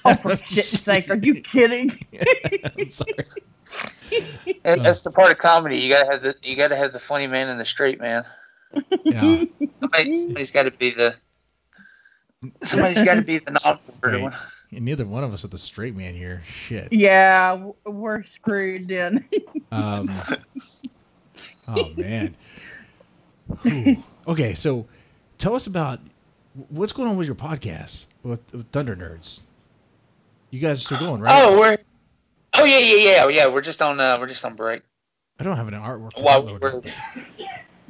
Oh, for shit's sake, are you kidding? I'm sorry. That's the part of comedy. You gotta have the funny man and the straight man. Yeah. Somebody's got to be the non-perverted one. And neither one of us are the straight man here. Shit. Yeah, we're screwed then. Oh man. Ooh. Okay, so tell us about what's going on with your podcast with Thundernerds. You guys are still going, right? Yeah. We're just on break. I don't have an artwork.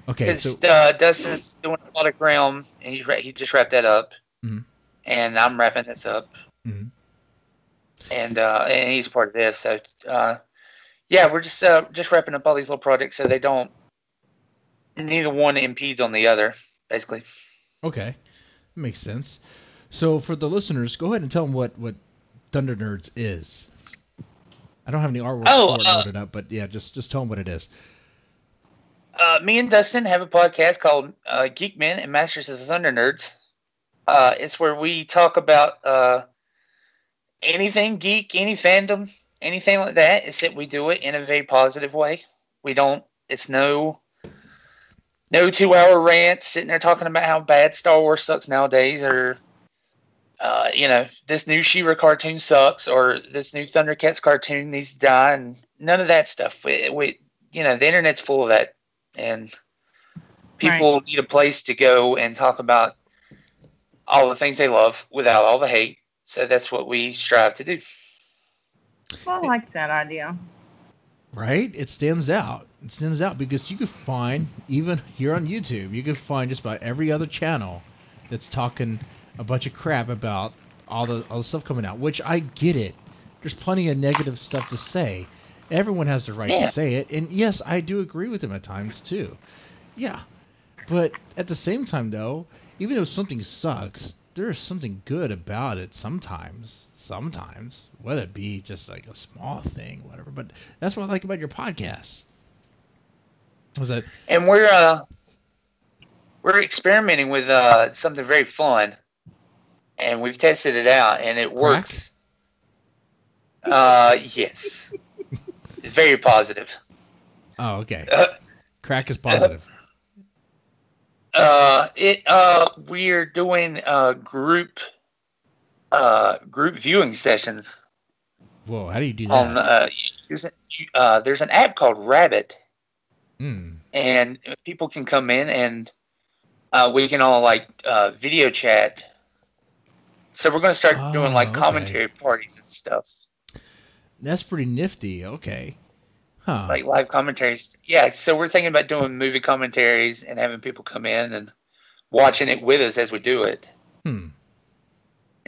Okay, because so Dustin's doing Aquatic Realm, and he just wrapped that up, and I'm wrapping this up, and he's a part of this. So we're just wrapping up all these little projects, so they don't. Neither one impedes on the other, basically. Okay, that makes sense. So for the listeners, go ahead and tell them what Thundernerds is. I don't have any artwork for it loaded up, but yeah, just tell them what it is. Me and Dustin have a podcast called Geek Men and Masters of the Thundernerds. It's where we talk about anything geek, any fandom, anything like that. Except we do it in a very positive way. We don't. It's no 2-hour rant sitting there talking about how bad Star Wars sucks nowadays, or this new She-Ra cartoon sucks, or this new Thundercats cartoon needs to die, and none of that stuff. The internet's full of that, and people need a place to go and talk about all the things they love without all the hate. So that's what we strive to do. I like that idea. Right? It stands out. It stands out because you could find, even here on YouTube, you could find just about every other channel that's talking a bunch of crap about all the stuff coming out, which I get it. There's plenty of negative stuff to say. Everyone has the right to say it. And yes, I do agree with them at times too. Yeah. But at the same time, though, even though something sucks, there's something good about it sometimes, whether it be just like a small thing, whatever. But that's what I like about your podcast. Was that? And we're experimenting with something very fun, and we've tested it out, and it works. Yes, it's very positive. Oh, okay. Crack is positive. We're doing group viewing sessions. Whoa, how do you do that? There's an app called Rabbit, and people can come in and we can all video chat. So we're going to start doing commentary parties and stuff. That's pretty nifty. Okay. Huh. Like live commentaries. Yeah, so we're thinking about doing movie commentaries and having people come in and watching it with us as we do it. And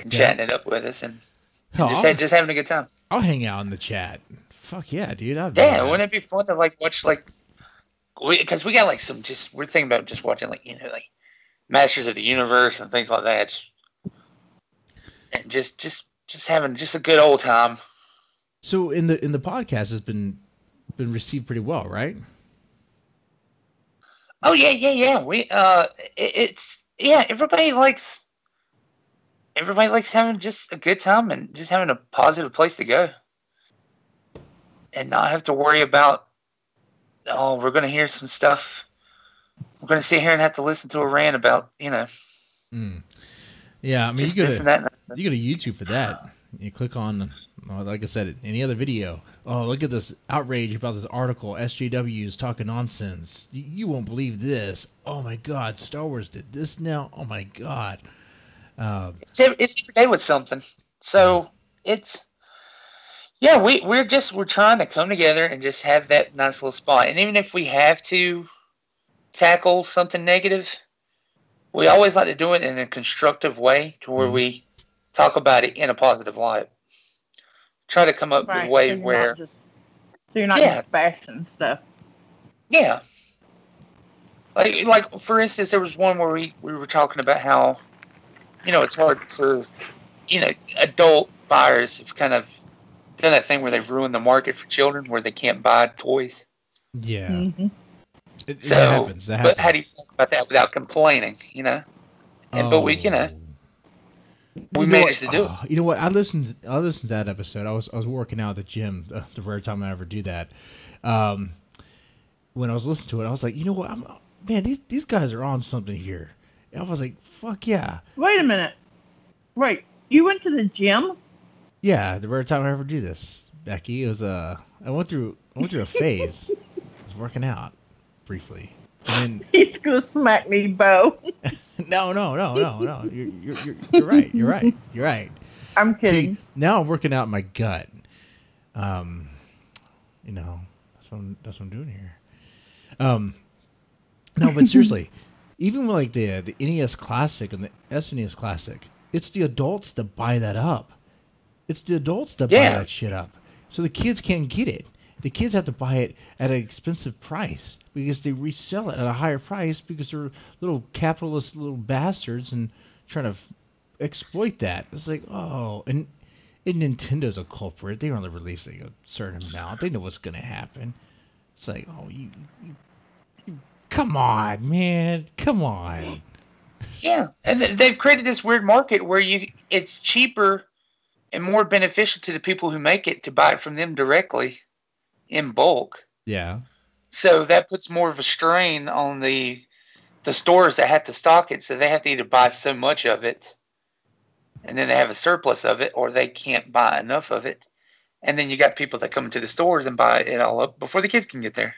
chatting it up with us and just having a good time. I'll hang out in the chat. Fuck yeah, dude. Wouldn't it be fun to watch because we got we're thinking about just watching Masters of the Universe and things like that. And just having just a good old time. So in the podcast has been received pretty well, right? Oh yeah. We everybody likes having just a good time and just having a positive place to go. And not have to worry about we're gonna hear some stuff. We're gonna sit here and have to listen to a rant about, Yeah, I mean you go to YouTube for that. You click on, like I said, any other video. Oh, look at this outrage about this article. SJW is talking nonsense. You won't believe this. Oh my God, Star Wars did this now. Oh my God. It's every day with something. So we're trying to come together and just have that nice little spot. And even if we have to tackle something negative, we always like to do it in a constructive way to where we talk about it in a positive light. Try to come up with a way where... So you're not just bashing stuff. Yeah. Like for instance, there was one where we were talking about how, it's hard for, adult buyers have kind of done that thing where they've ruined the market for children where they can't buy toys. Yeah. Mm-hmm. That happens. But how do you talk about that without complaining, But we, we managed to do it. You know what? I listened to that episode. I was working out at the gym, the rare time I ever do that. When I was listening to it, I was like, you know what? Man, these guys are on something here. And I was like, fuck yeah. Wait a minute. Wait, you went to the gym? Yeah, the rare time I ever do this, Becky. It was I went through a phase. I was working out briefly. And He's gonna smack me, Bo. No. You're right. You're right. I'm kidding. See, now I'm working out my gut. That's what I'm doing here. No, but seriously, even with the NES Classic and the SNES Classic, it's the adults that buy that up. It's the adults that buy that shit up. So the kids can't get it. The kids have to buy it at an expensive price because they resell it at a higher price because they're little capitalist little bastards and trying to exploit that. It's like, and Nintendo's a culprit. They're only releasing a certain amount. They know what's going to happen. It's like, Come on, man. Come on. Yeah, and they've created this weird market where it's cheaper and more beneficial to the people who make it to buy it from them directly in bulk. Yeah. So that puts more of a strain on the stores that have to stock it. So they have to either buy so much of it, and then they have a surplus of it, or they can't buy enough of it. And then you got people that come into the stores and buy it all up before the kids can get there.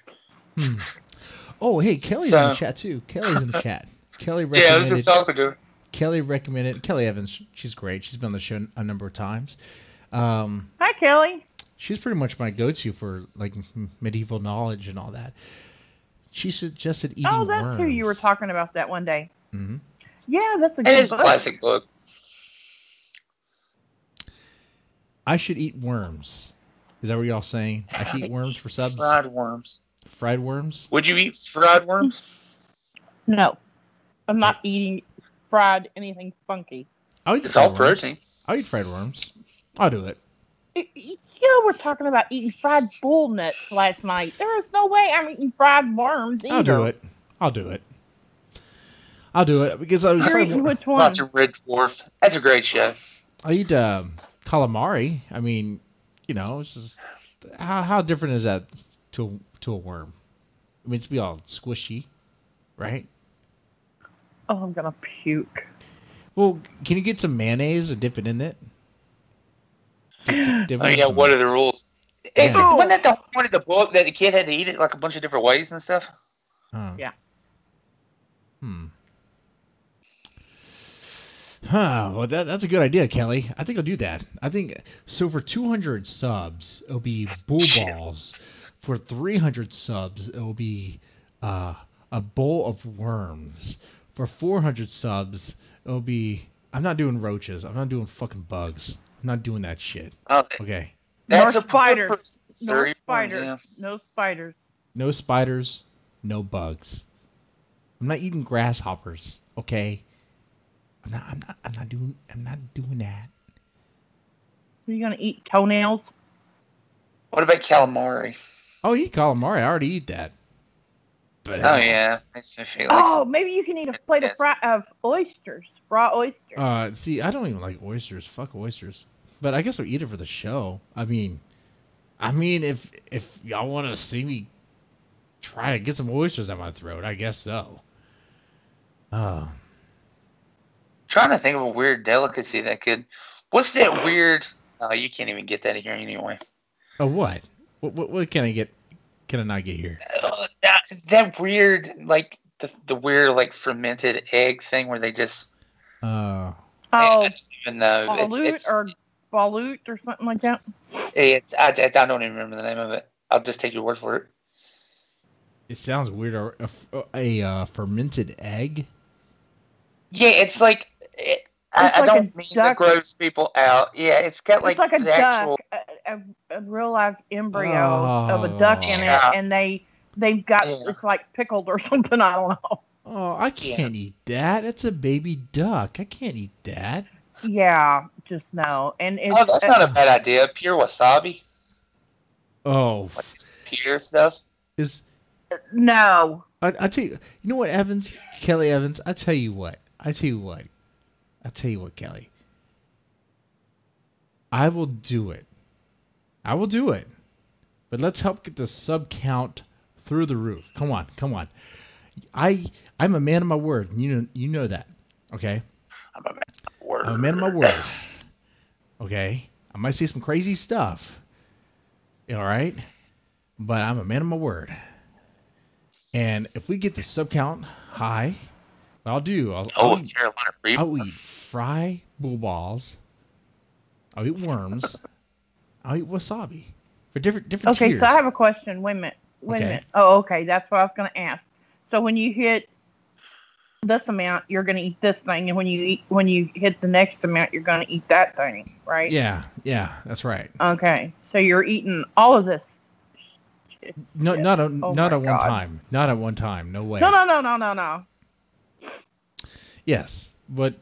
Oh, hey, Kelly's in the chat too. Kelly's in the chat. Kelly recommended. Yeah, I was just talking to her. Kelly recommended. Kelly Evans. She's great. She's been on the show a number of times. Hi, Kelly. She's pretty much my go-to for like medieval knowledge and all that. She suggested eating worms. Oh, that's who you were talking about that one day. Mm-hmm. Yeah, that's a good book. It is a book. classic book. I should eat worms. Is that what y'all saying? I should eat worms for subs? Fried worms. Fried worms? Would you eat fried worms? No. I'm not eating fried anything funky. It's all protein. I'll eat fried worms. I'll do it. You know, we're talking about eating fried bull nuts last night. There is no way I'm eating fried worms either. I'll do it. I'll do it because I was which one? Watch a Red Dwarf. That's a great show. I eat calamari. I mean, you know, it's just how different is that to a worm? I mean, it's be all squishy, right? Oh, I'm gonna puke. Well, can you get some mayonnaise and dip it in it? What are the rules? Yeah. Wasn't that the point of the book that the kid had to eat it like a bunch of different ways and stuff? Yeah. Well, that's a good idea, Kelly. I think I'll do that. I think so. For 200 subs, it'll be bull balls. For 300 subs, it'll be a bowl of worms. For 400 subs, it'll be. I'm not doing roaches. I'm not doing fucking bugs. I'm not doing that shit. Okay. That's No spiders. No 30 spiders. points, No spiders. No spiders. No bugs. I'm not eating grasshoppers. Okay. I'm not doing that. Are you gonna eat toenails? What about calamari? Oh, eat calamari. I already eat that. But yeah. Maybe you can eat a plate of oysters, raw oysters. See, I don't even like oysters. Fuck oysters. But I guess I'll eat it for the show. I mean, if y'all want to see me try to get some oysters out my throat, I guess so. Trying to think of a weird delicacy that could. What's that weird? Oh, you can't even get that here anyway. Oh, what? What can I get? Can I not get here? That weird, like the weird, like fermented egg thing where they just. Oh, I don't even know. balut or something like that. I don't even remember the name of it. I'll just take your word for it. It sounds weird. A fermented egg. Yeah, it's like. I don't mean to gross people out. Yeah, it's got like a the actual duck, a real life embryo of a duck in it, and they've got it's like pickled or something. I don't know. Oh, I can't eat that. It's a baby duck. I can't eat that. Yeah, just no. And it's, that's not a bad idea. Pure wasabi. Oh, like pure stuff is no. I tell you. You know what, Evans, Kelly Evans. I tell you what, Kelly. I will do it. But let's help get the sub count through the roof. Come on. I'm a man of my word. You know that. Okay? I'm a man of my word. I'm a man of my word. Okay? I might say some crazy stuff. All right? But I'm a man of my word. And if we get the sub count high, I'll eat fry bull balls. I'll eat worms. I'll eat wasabi. For different tiers. Okay, so I have a question. Wait a minute. Oh, okay. That's what I was going to ask. So when you hit this amount, you're going to eat this thing, and when you hit the next amount, you're going to eat that thing, right? Yeah, that's right. Okay, so you're eating all of this. No, not at one time. Not at one time. No way. No. Yes, but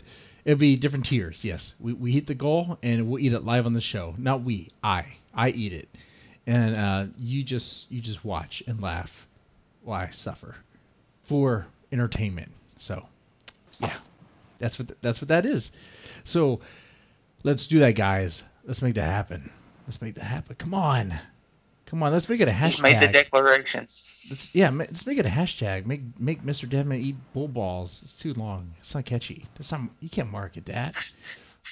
it'll be different tiers. Yes, we hit the goal, and we'll eat it live on the show. Not we. I eat it, and you just watch and laugh while I suffer. for entertainment. So, yeah, that's what that is. So, let's do that, guys. Let's make that happen. Let's make that happen. Come on. Let's make it a hashtag. He's made the declaration. Let's make it a hashtag. Make Mr. Deadman eat bull balls. It's too long. It's not catchy. You can't market that.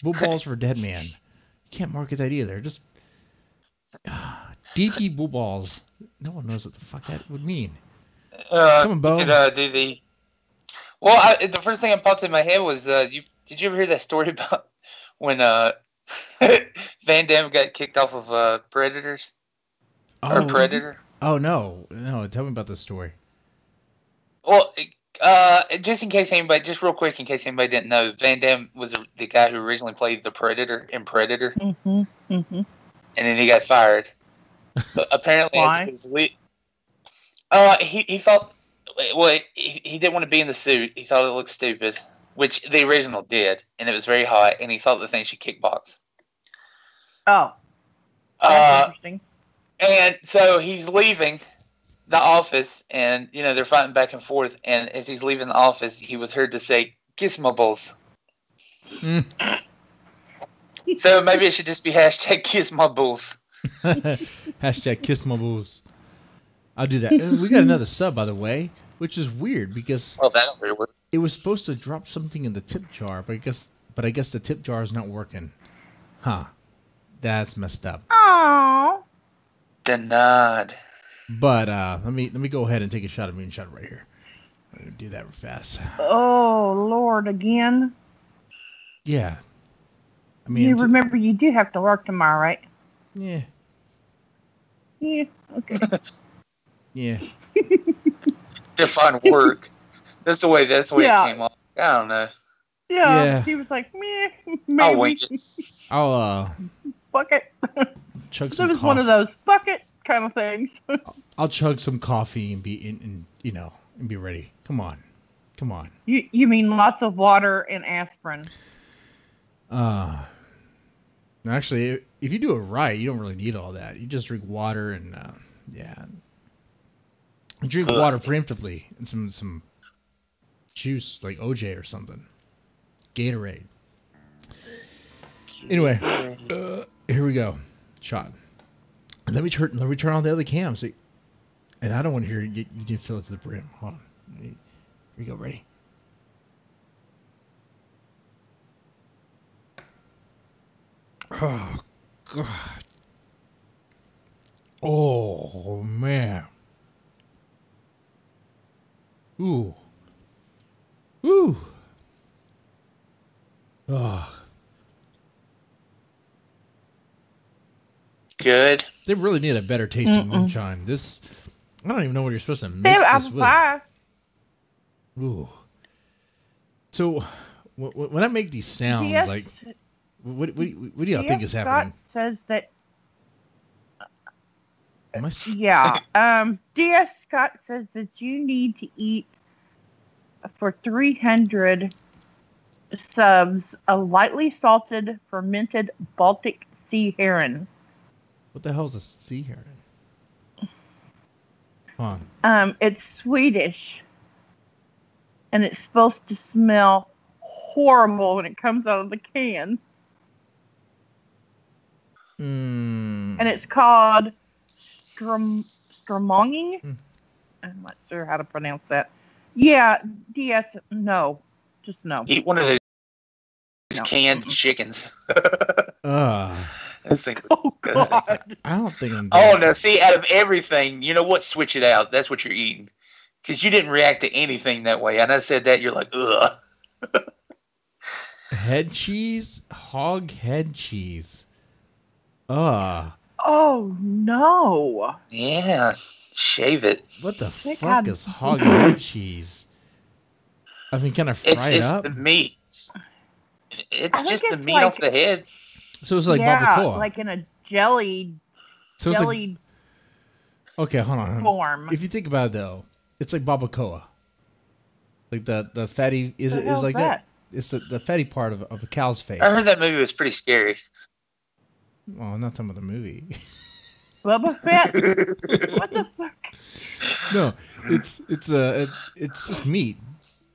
Bull balls for Deadman. You can't market that either. Just DT bull balls. No one knows what the fuck that would mean. Come on, Bo. The first thing that popped in my head was, did you ever hear that story about when Van Damme got kicked off of Predators? Or Predator? Oh, no. Tell me about this story. Well, just real quick, in case anybody didn't know, Van Damme was the guy who originally played the Predator in Predator. Mm-hmm. Mm-hmm. And then he got fired. But apparently, why? He felt, he didn't want to be in the suit. He thought it looked stupid, which the original did, and it was very hot, and he thought the thing should kickbox. Oh. That's interesting. And so he's leaving the office, and they're fighting back and forth. And as he's leaving the office, he was heard to say, "Kiss my balls." So maybe it should just be hashtag Kiss my balls. Hashtag Kiss my balls. I'll do that. We got another sub, by the way, which is weird because that's very weird. It was supposed to drop something in the tip jar, but I guess the tip jar is not working. Huh? That's messed up. Aww. Denied. But let me go ahead and take a shot of moonshine right here. I'm gonna do that real fast. Oh Lord, again. Yeah. I mean, you remember you do have to work tomorrow, right? Yeah. Yeah. Okay. Yeah. Define work. That's the way it came off. I don't know. Yeah. He was like, meh, maybe. I'll wink it. I'll bucket. Chug some It was coffee. one of those bucket kind of things. I'll chug some coffee and be and be ready. Come on. You mean lots of water and aspirin? Actually, if you do it right, you don't really need all that. You just drink water and you drink water preemptively and some juice like OJ or something. Gatorade. Anyway, here we go. Shot. Let me turn on the other cam. So, and I don't want to hear you didn't fill it to the brim. Hold on. Here we go. Ready? Oh God. Oh man. Ooh. Oh. Good. They really need a better tasting moonshine. This, I don't even know what you're supposed to mix this with. Ooh. So, when I make these sounds, like, what do y'all think is happening? Scott says that. D.S. Scott says that you need to eat for 300 subs a lightly salted fermented Baltic sea heron. What the hell is a sea heron? Come on. It's Swedish, and it's supposed to smell horrible when it comes out of the can. And it's called Stromonging. I'm not sure how to pronounce that. Yeah, DS, no. Just no. Eat one of those canned chickens. Oh, God. I don't think I'm doing Oh, no. See, out of everything, you know what? Switch it out. That's what you're eating. Because you didn't react to anything that way. And I said that, you're like, ugh. Head cheese? Hog head cheese. Oh, no. Yeah. Shave it. What the fuck is hog head cheese? I mean, can I fry it up? It's the meat. It's just the meat off the head. So it's like barbacoa. Like in a jellied okay, hold on. Form. If you think about it, though, it's like barbacoa. Like the fatty is like that. It's the fatty part of a cow's face. I heard that movie was pretty scary. Well, I'm not talking about the movie. Bubba Fett? What the fuck? No, it's just meat.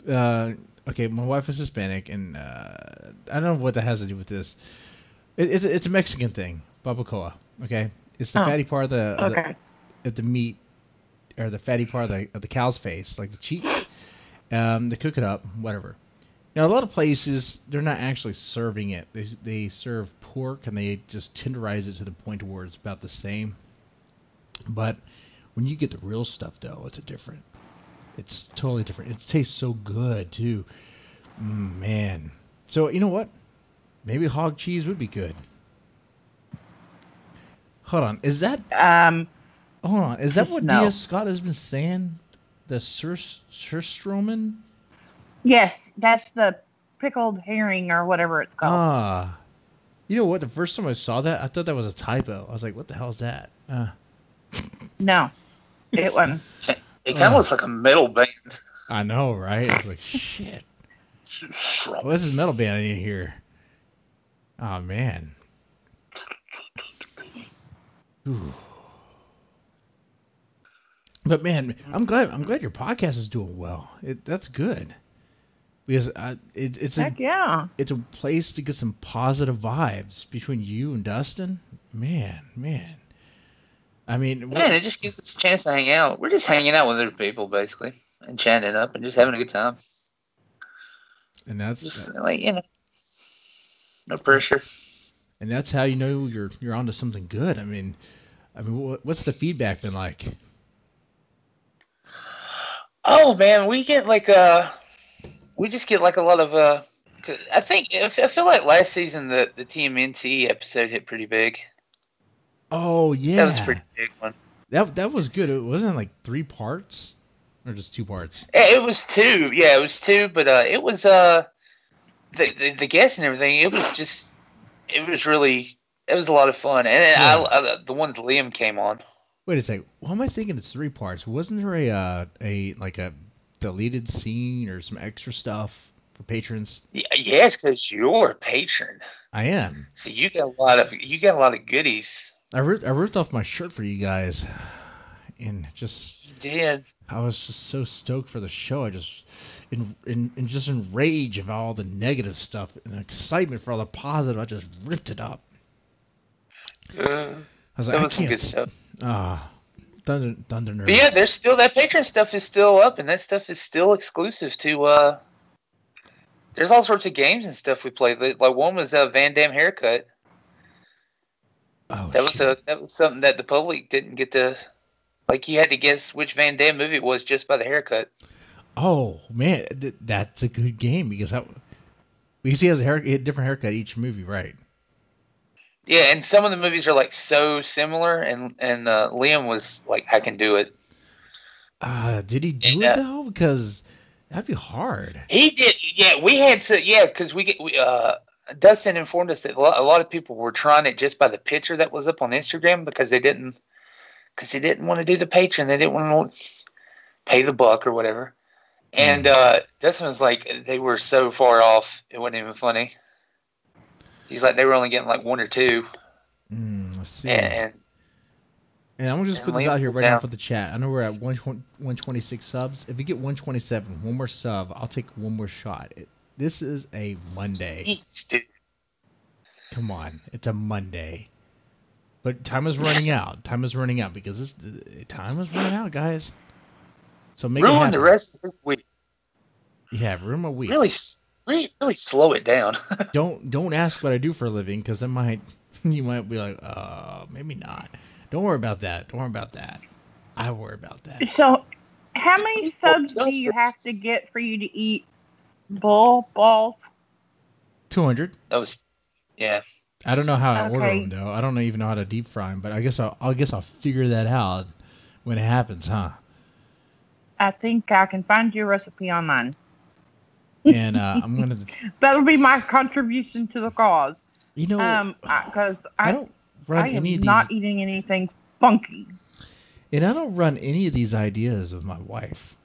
Okay, my wife is Hispanic, and I don't know what that has to do with this. It's a Mexican thing, barbacoa. Okay, it's the fatty part of the meat, or the fatty part of the cow's face, like the cheeks. They cook it up, whatever. Now, a lot of places they're not actually serving it. They serve pork and they just tenderize it to the point where it's about the same. But when you get the real stuff, though, it's totally different. It tastes so good too, man. So you know what? Maybe hog cheese would be good. Hold on, is that? Hold on, is that what D.S. Scott has been saying? The Surstromen? Yes, that's the pickled herring or whatever it's called. You know what? The first time I saw that, I thought that was a typo. I was like, "What the hell is that?" No, it wasn't. It kind of looks like a metal band. I know, right? I was like, "Shit, what's this metal band I need here?" Oh man. Ooh. But man, I'm glad your podcast is doing well. That's good, because it's a place to get some positive vibes between you and Dustin. Man. I mean, it just gives us a chance to hang out. We're just hanging out with other people, basically, and chatting it up and just having a good time. And that's just no pressure. And that's how you know you're onto something good. I mean, what's the feedback been like? Oh man, we just get like a lot of I feel like last season the TMNT episode hit pretty big. Oh yeah, that was a pretty big one. That was good. It wasn't like 3 parts or just 2 parts. It was 2. Yeah, it was 2. But it was the guests and everything. It was a lot of fun. And I the ones Liam came on. Wait a second. Why am I thinking it's 3 parts? Wasn't there a deleted scene or some extra stuff for patrons? Yes, because you're a patron. I am. So you got a lot of goodies. I ripped off my shirt for you guys, and just you did. I was just so stoked for the show. I just in rage of all the negative stuff and excitement for all the positive. I just ripped it up. I was like, that was some good stuff. Thundernerds. But yeah, there's still that patron stuff is still up, and that stuff is still exclusive to. There's all sorts of games and stuff we play. Like one was a Van Damme haircut. Oh, that was something that the public didn't get to. Like you had to guess which Van Damme movie it was just by the haircut. Oh man, that's a good game because he has a different haircut each movie, right? Yeah, and some of the movies are like so similar, and Liam was like, "I can do it." Did he do it though? Because that'd be hard. He did. Yeah, we had to. Yeah, because Dustin informed us that a lot of people were trying it just by the picture that was up on Instagram because they didn't want to do the Patreon. They didn't want to pay the buck or whatever. And Dustin was like, they were so far off, it wasn't even funny. He's like, they were only getting like 1 or 2. Let's see. And I'm going to just put this out here right now for the chat. I know we're at 126 subs. If we get 127, one more sub, I'll take one more shot. This is a Monday. Come on. It's a Monday. But time is running out. Time is running out because time is running out, guys. So make it happen. The rest of this week. Yeah, ruin my week. Really slow it down. Don't ask what I do for a living because you might be like, maybe not. Don't worry about that. I worry about that. So, how many subs do you have to get for you to eat bull balls? 200. That was, yeah. I don't know how I order them though. I don't even know how to deep fry them, but I guess I'll figure that out when it happens, huh? I think I can find your recipe online. And I'm gonna. That would be my contribution to the cause. You know, because I don't run any of these. Not eating anything funky. And I don't run any of these ideas with my wife.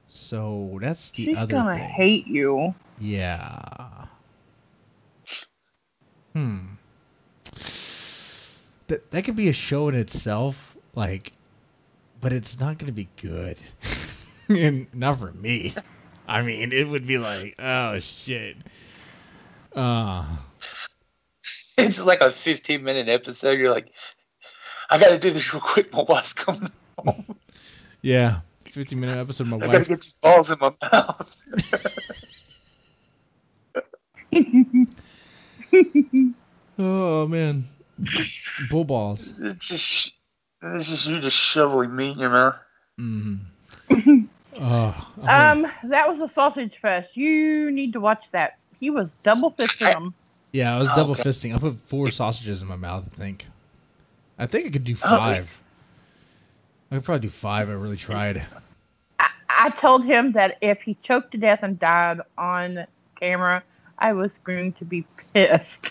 So that's the She's other thing. She's gonna hate you. Yeah. that could be a show in itself, like, but it's not going to be good. And not for me. I mean, it would be like, oh, shit. It's like a 15-minute episode. You're like, I got to do this real quick. My wife's coming home. Yeah. 15-minute episode. My I wife. got to get these balls in my mouth. Oh, man. Bull balls. It's just you just shoveling meat in your mouth. Mm-hmm. That was a sausage fest. You need to watch that. He was double fisting them. Yeah, I was double fisting. I put 4 sausages in my mouth, I think. I think I could do 5. I could probably do 5. I really tried. I told him that if he choked to death and died on camera, I was going to be pissed.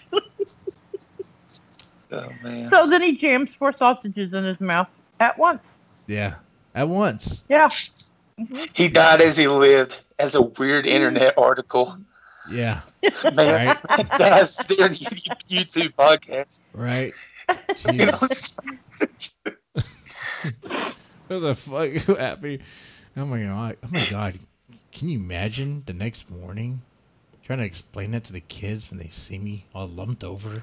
Oh, man. So then he jams 4 sausages in his mouth at once. Yeah, at once. Yeah. He died as he lived, as a weird internet article. Yeah. Man, Right? he dies during YouTube podcast. Right. Jesus. What the fuck happened? Oh my god. Can you imagine the next morning trying to explain that to the kids when they see me all lumped over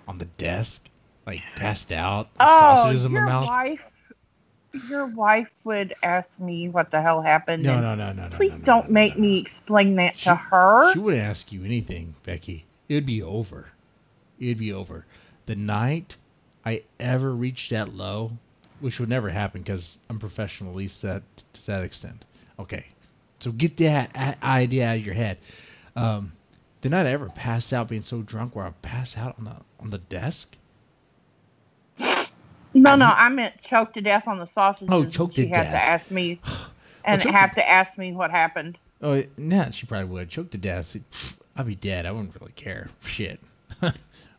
on the desk, like passed out, sausages in my mouth? Your wife would ask me what the hell happened. No. Please don't make me explain that to her. She wouldn't ask you anything, Becky. It would be over. It'd be over. The night I ever reached that low, which would never happen because I'm professional, at least to that extent. Okay, so get that idea out of your head. The night I ever passed out being so drunk where I passed out on the desk. No, I meant choke to death on the sausages. Oh, choke to death. She had to ask me, and have to ask me what happened. Oh, nah, she probably would. Choke to death. I'd be dead. I wouldn't really care. Shit.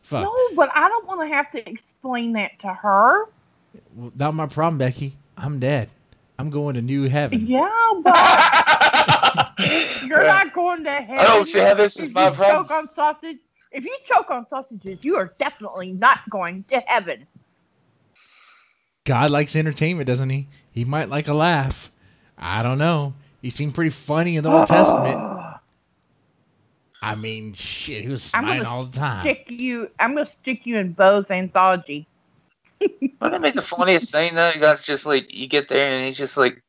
Fuck. No, but I don't want to have to explain that to her. Well, not my problem, Becky. I'm dead. I'm going to new heaven. Yeah, but you're not going to heaven. I don't see how this is my problem. If you choke on sausages, you are definitely not going to heaven. God likes entertainment, doesn't he? He might like a laugh. I don't know. He seemed pretty funny in the Old Testament. I mean, shit, he was smiling all the time. I'm going to stick you in Bo's anthology. Wouldn't that be the funniest thing, though? You guys just, like, you get there and he's just like,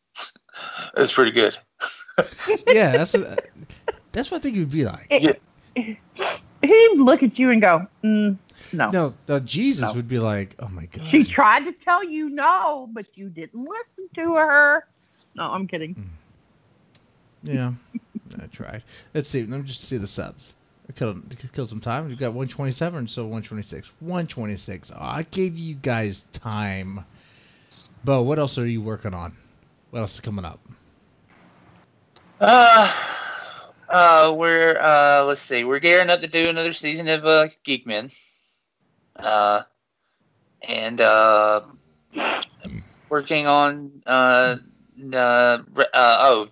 that's pretty good. Yeah, that's what I think it would be like. He'd look at you and go, no. No, Jesus would be like, oh, my God. She tried to tell you no, but you didn't listen to her. No, I'm kidding. Yeah, I tried. Let's see. Let me just see the subs. I killed some time. We've got 127, so 126. 126. Oh, I gave you guys time. Bo, what else are you working on? What else is coming up? Let's see. We're gearing up to do another season of Geek Men. And working on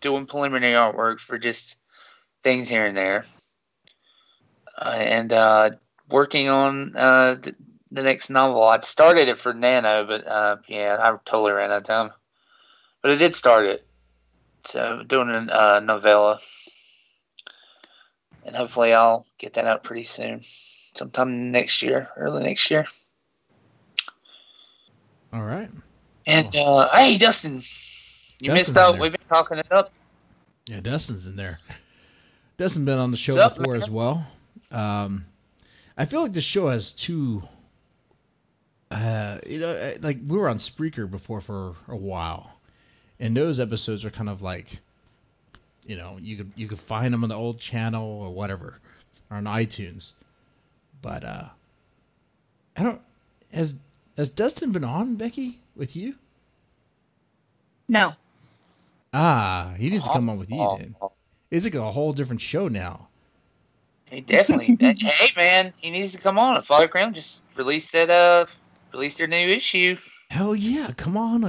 doing preliminary artwork for just things here and there. And working on the next novel. I'd started it for Nano, but I totally ran out of time. But I did start it. So doing a novella. And hopefully I'll get that out pretty soon. Sometime next year, early next year. All right. And hey, Dustin, you missed out. We've been talking it up. Yeah, Dustin's in there. Dustin's been on the show before as well. I feel like the show has two. Like we were on Spreaker before for a while, and those episodes are kind of like, you could find them on the old channel or whatever, or on iTunes. But I don't. Has Dustin been on, Becky, with you? No. He needs to come on with you then. It's like a whole different show now. He definitely. Hey man, he needs to come on. Father Crown just released their new issue. Hell yeah, come on.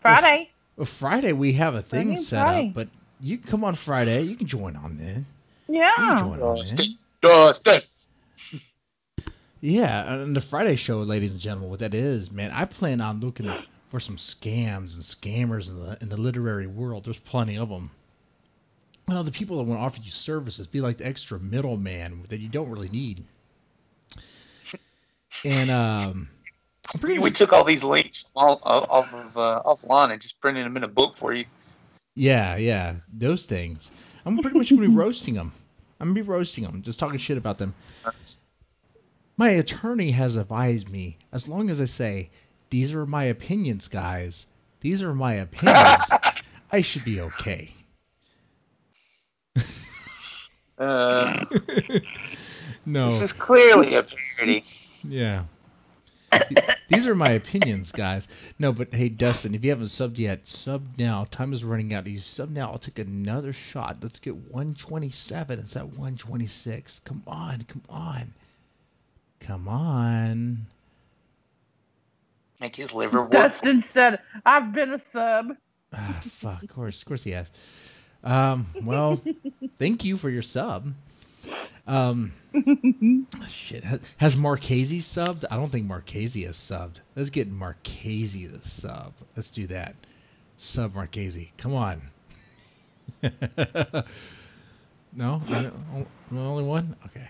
Friday. Well, Friday we have a thing set Friday. up, but you can come on Friday. You can join on then. Yeah. You can join on then. Dustin. Yeah, and the Friday show, ladies and gentlemen, what that is, man, I plan on looking for some scams and scammers in the literary world. There's plenty of them. Well, the people that want to offer you services, be like the extra middleman that you don't really need. And we took all these links off of offline and just printed them in a book for you. Yeah, those things. I'm pretty much going to be roasting them. I'm going to be roasting them, just talking shit about them. My attorney has advised me, as long as I say, these are my opinions, guys. These are my opinions. I should be okay. No. This is clearly a parody. Yeah. These are my opinions, guys. No, but hey, Dustin, if you haven't subbed yet, sub now. Time is running out. You sub now. I'll take another shot. Let's get 127. It's at 126. Come on. Make his liver work. Dustin said, "I've been a sub." Ah, fuck. Of course he has. Well, thank you for your sub. Shit. Has Marchese subbed? I don't think Marchese has subbed. Let's get Marchese to sub. Let's do that. Sub Marchese. Come on. No? Only one? Okay.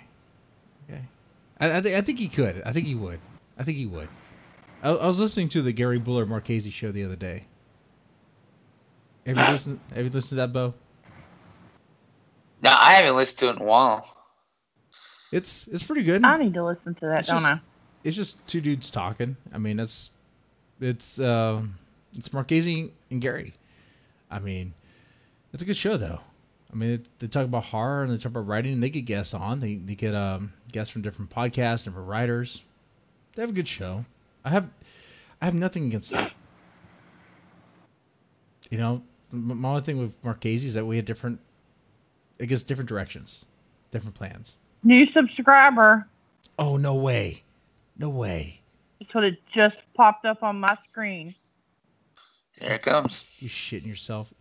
I think he could. I think he would. I was listening to the Gary Buller Marchese show the other day. Have you listened to that, Bo? No, I haven't listened to it in a while. It's pretty good. I need to listen to that, don't I? It's just two dudes talking. I mean, it's Marchese and Gary. I mean, it's a good show though. I mean, they talk about horror and they talk about writing. And they get guests on. They get guests from different podcasts, different writers. They have a good show. I have nothing against that. You know, my only thing with Marchese is that we had different directions, different plans. New subscriber. Oh, no way. That's what it just popped up on my screen. Here it comes. You shitting yourself.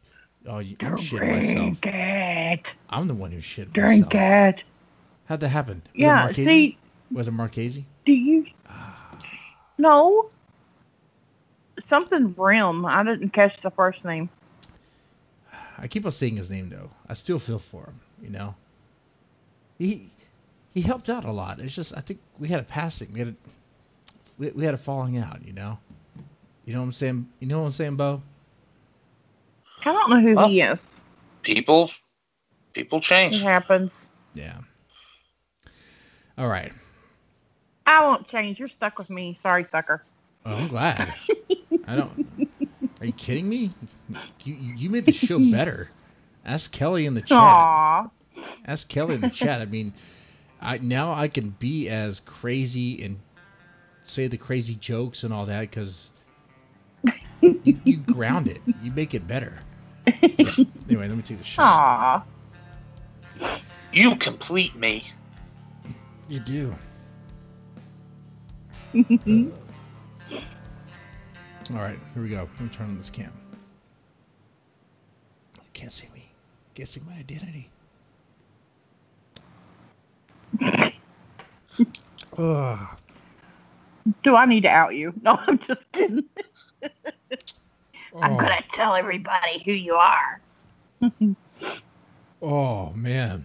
Oh, I'm shitting myself. It. I'm the one who's shitting Drink myself. it. How'd that happen? Was it Marchese? Do you? No. Something Rim. I didn't catch the first name. I keep on saying his name though. I still feel for him. You know. He helped out a lot. It's just I think we had a passing. We had a falling out. You know. You know what I'm saying? You know what I'm saying, Bo? I don't know who he is. People change. It happens. Yeah. All right. I won't change. You're stuck with me. Sorry, sucker. Oh, I'm glad. I don't. Are you kidding me? You made the show better. Ask Kelly in the chat. Aww. Ask Kelly in the chat. I mean, I can be as crazy and say the crazy jokes and all that because you ground it. You make it better. Anyway, let me take the shot. Aww. You complete me. You do. All right, here we go. Let me turn on this cam. You can't see me. Can't see my identity. Ugh. Do I need to out you? No, I'm just kidding. I'm going to tell everybody who you are. Oh, man.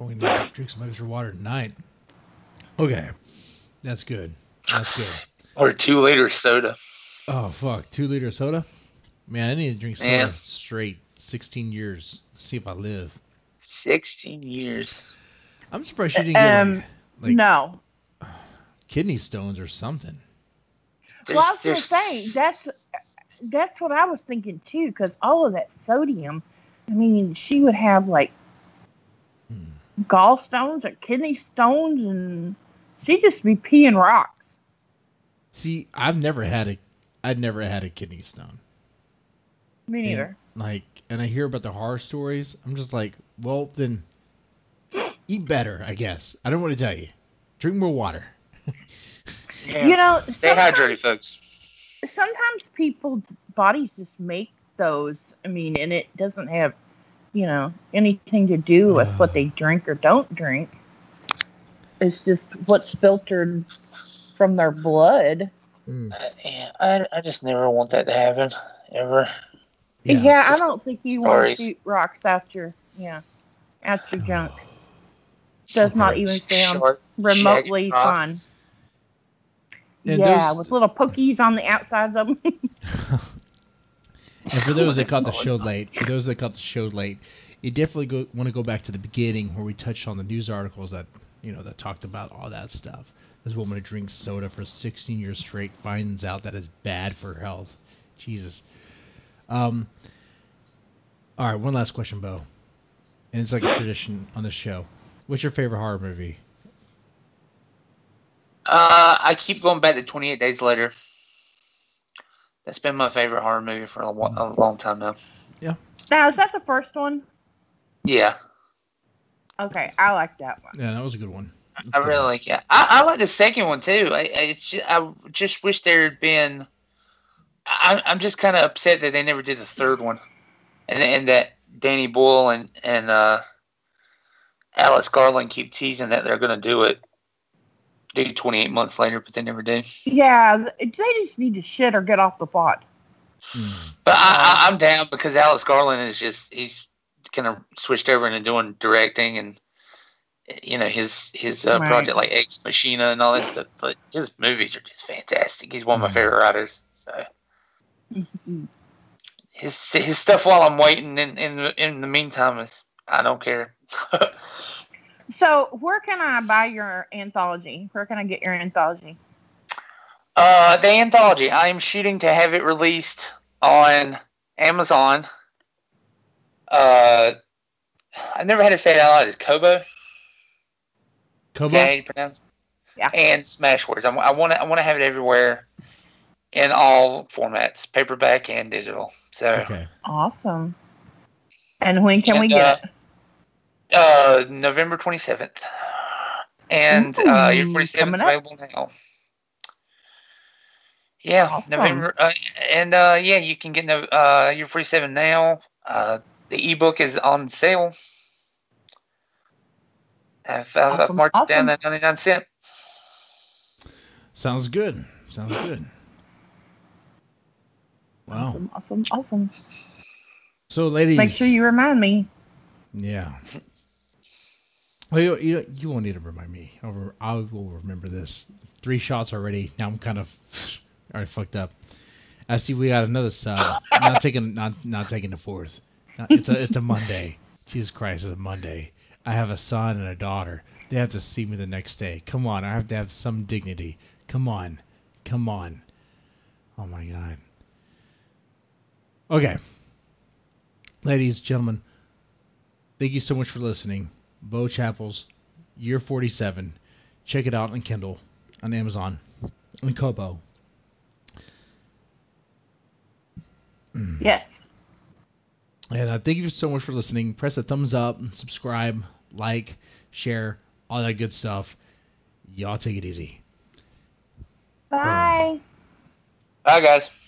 We need to drink some extra water tonight. Okay. That's good. Or 2 liter soda. Oh, fuck. 2 liter soda? Man, I need to drink soda straight 16 years. See if I live. 16 years. I'm surprised you didn't get no kidney stones or something. Well, I was going to say, that's what I was thinking too, because all of that sodium, I mean, she would have like gallstones or kidney stones, and she'd just be peeing rocks. See, I'd never had a kidney stone. Me neither. And I hear about the horror stories. I'm just like, well, then eat better, I guess. I don't want to tell you. Drink more water. Yeah. You know, stay hydrated, folks. Sometimes people's bodies just make those. I mean, and it doesn't have anything to do with what they drink or don't drink. It's just what's filtered from their blood. I just never want that to happen, ever. Yeah, I don't think you want to shoot rocks out your junk. Does not even sound remotely fun. And with little pokies on the outsides of them. And for those that caught the show late, you definitely want to go back to the beginning where we touched on the news articles that that talked about all that stuff. This woman who drinks soda for 16 years straight finds out that it's bad for her health. Jesus. All right, one last question, Bo. And it's like a tradition on this show. What's your favorite horror movie? I keep going back to 28 Days Later. That's been my favorite horror movie for a long time now. Yeah. Now, is that the first one? Yeah. Okay, I like that one. Yeah, that was a good one. I really like it. I like the second one too. I just wish there had been. I'm just kind of upset that they never did the third one, and that Danny Boyle and Alice Garland keep teasing that they're going to do 28 months later, but they never do. Yeah, they just need to shit or get off the pot. But I'm down because Alice Garland he's kind of switched over into doing directing and his project like Ex Machina and all that stuff. But his movies are just fantastic. He's one of my favorite writers. So his stuff while I'm waiting in the meantime I don't care. So where can I buy your anthology? Where can I get your anthology? The anthology, I am shooting to have it released on Amazon. I never had to say it out loud. It's Kobo. Kobo? Is that how you pronounce it? Yeah. And Smashwords. I want to have it everywhere in all formats, paperback and digital. So okay. Awesome. And when can we get it? November 27th. And your 47 is available now. Yeah, awesome. November. You can get your 47 now. The ebook is on sale. I've marked it down at 99 cents. Sounds good. Wow. Awesome. So, ladies, make sure you remind me. Yeah. Well, you won't need to remind me. I will remember this. 3 shots already. Now I'm kind of already fucked up. I see we got another sub. not taking the fourth. It's a Monday. Jesus Christ, it's a Monday. I have a son and a daughter. They have to see me the next day. Come on, I have to have some dignity. Come on. Oh my God. Okay. Ladies, gentlemen, thank you so much for listening. Bo Chappell's Year 47. Check it out on Kindle, on Amazon, on Kobo. Yes. And thank you so much for listening. Press a thumbs up, subscribe, like, share, all that good stuff. Y'all take it easy. Bye. Bye, guys.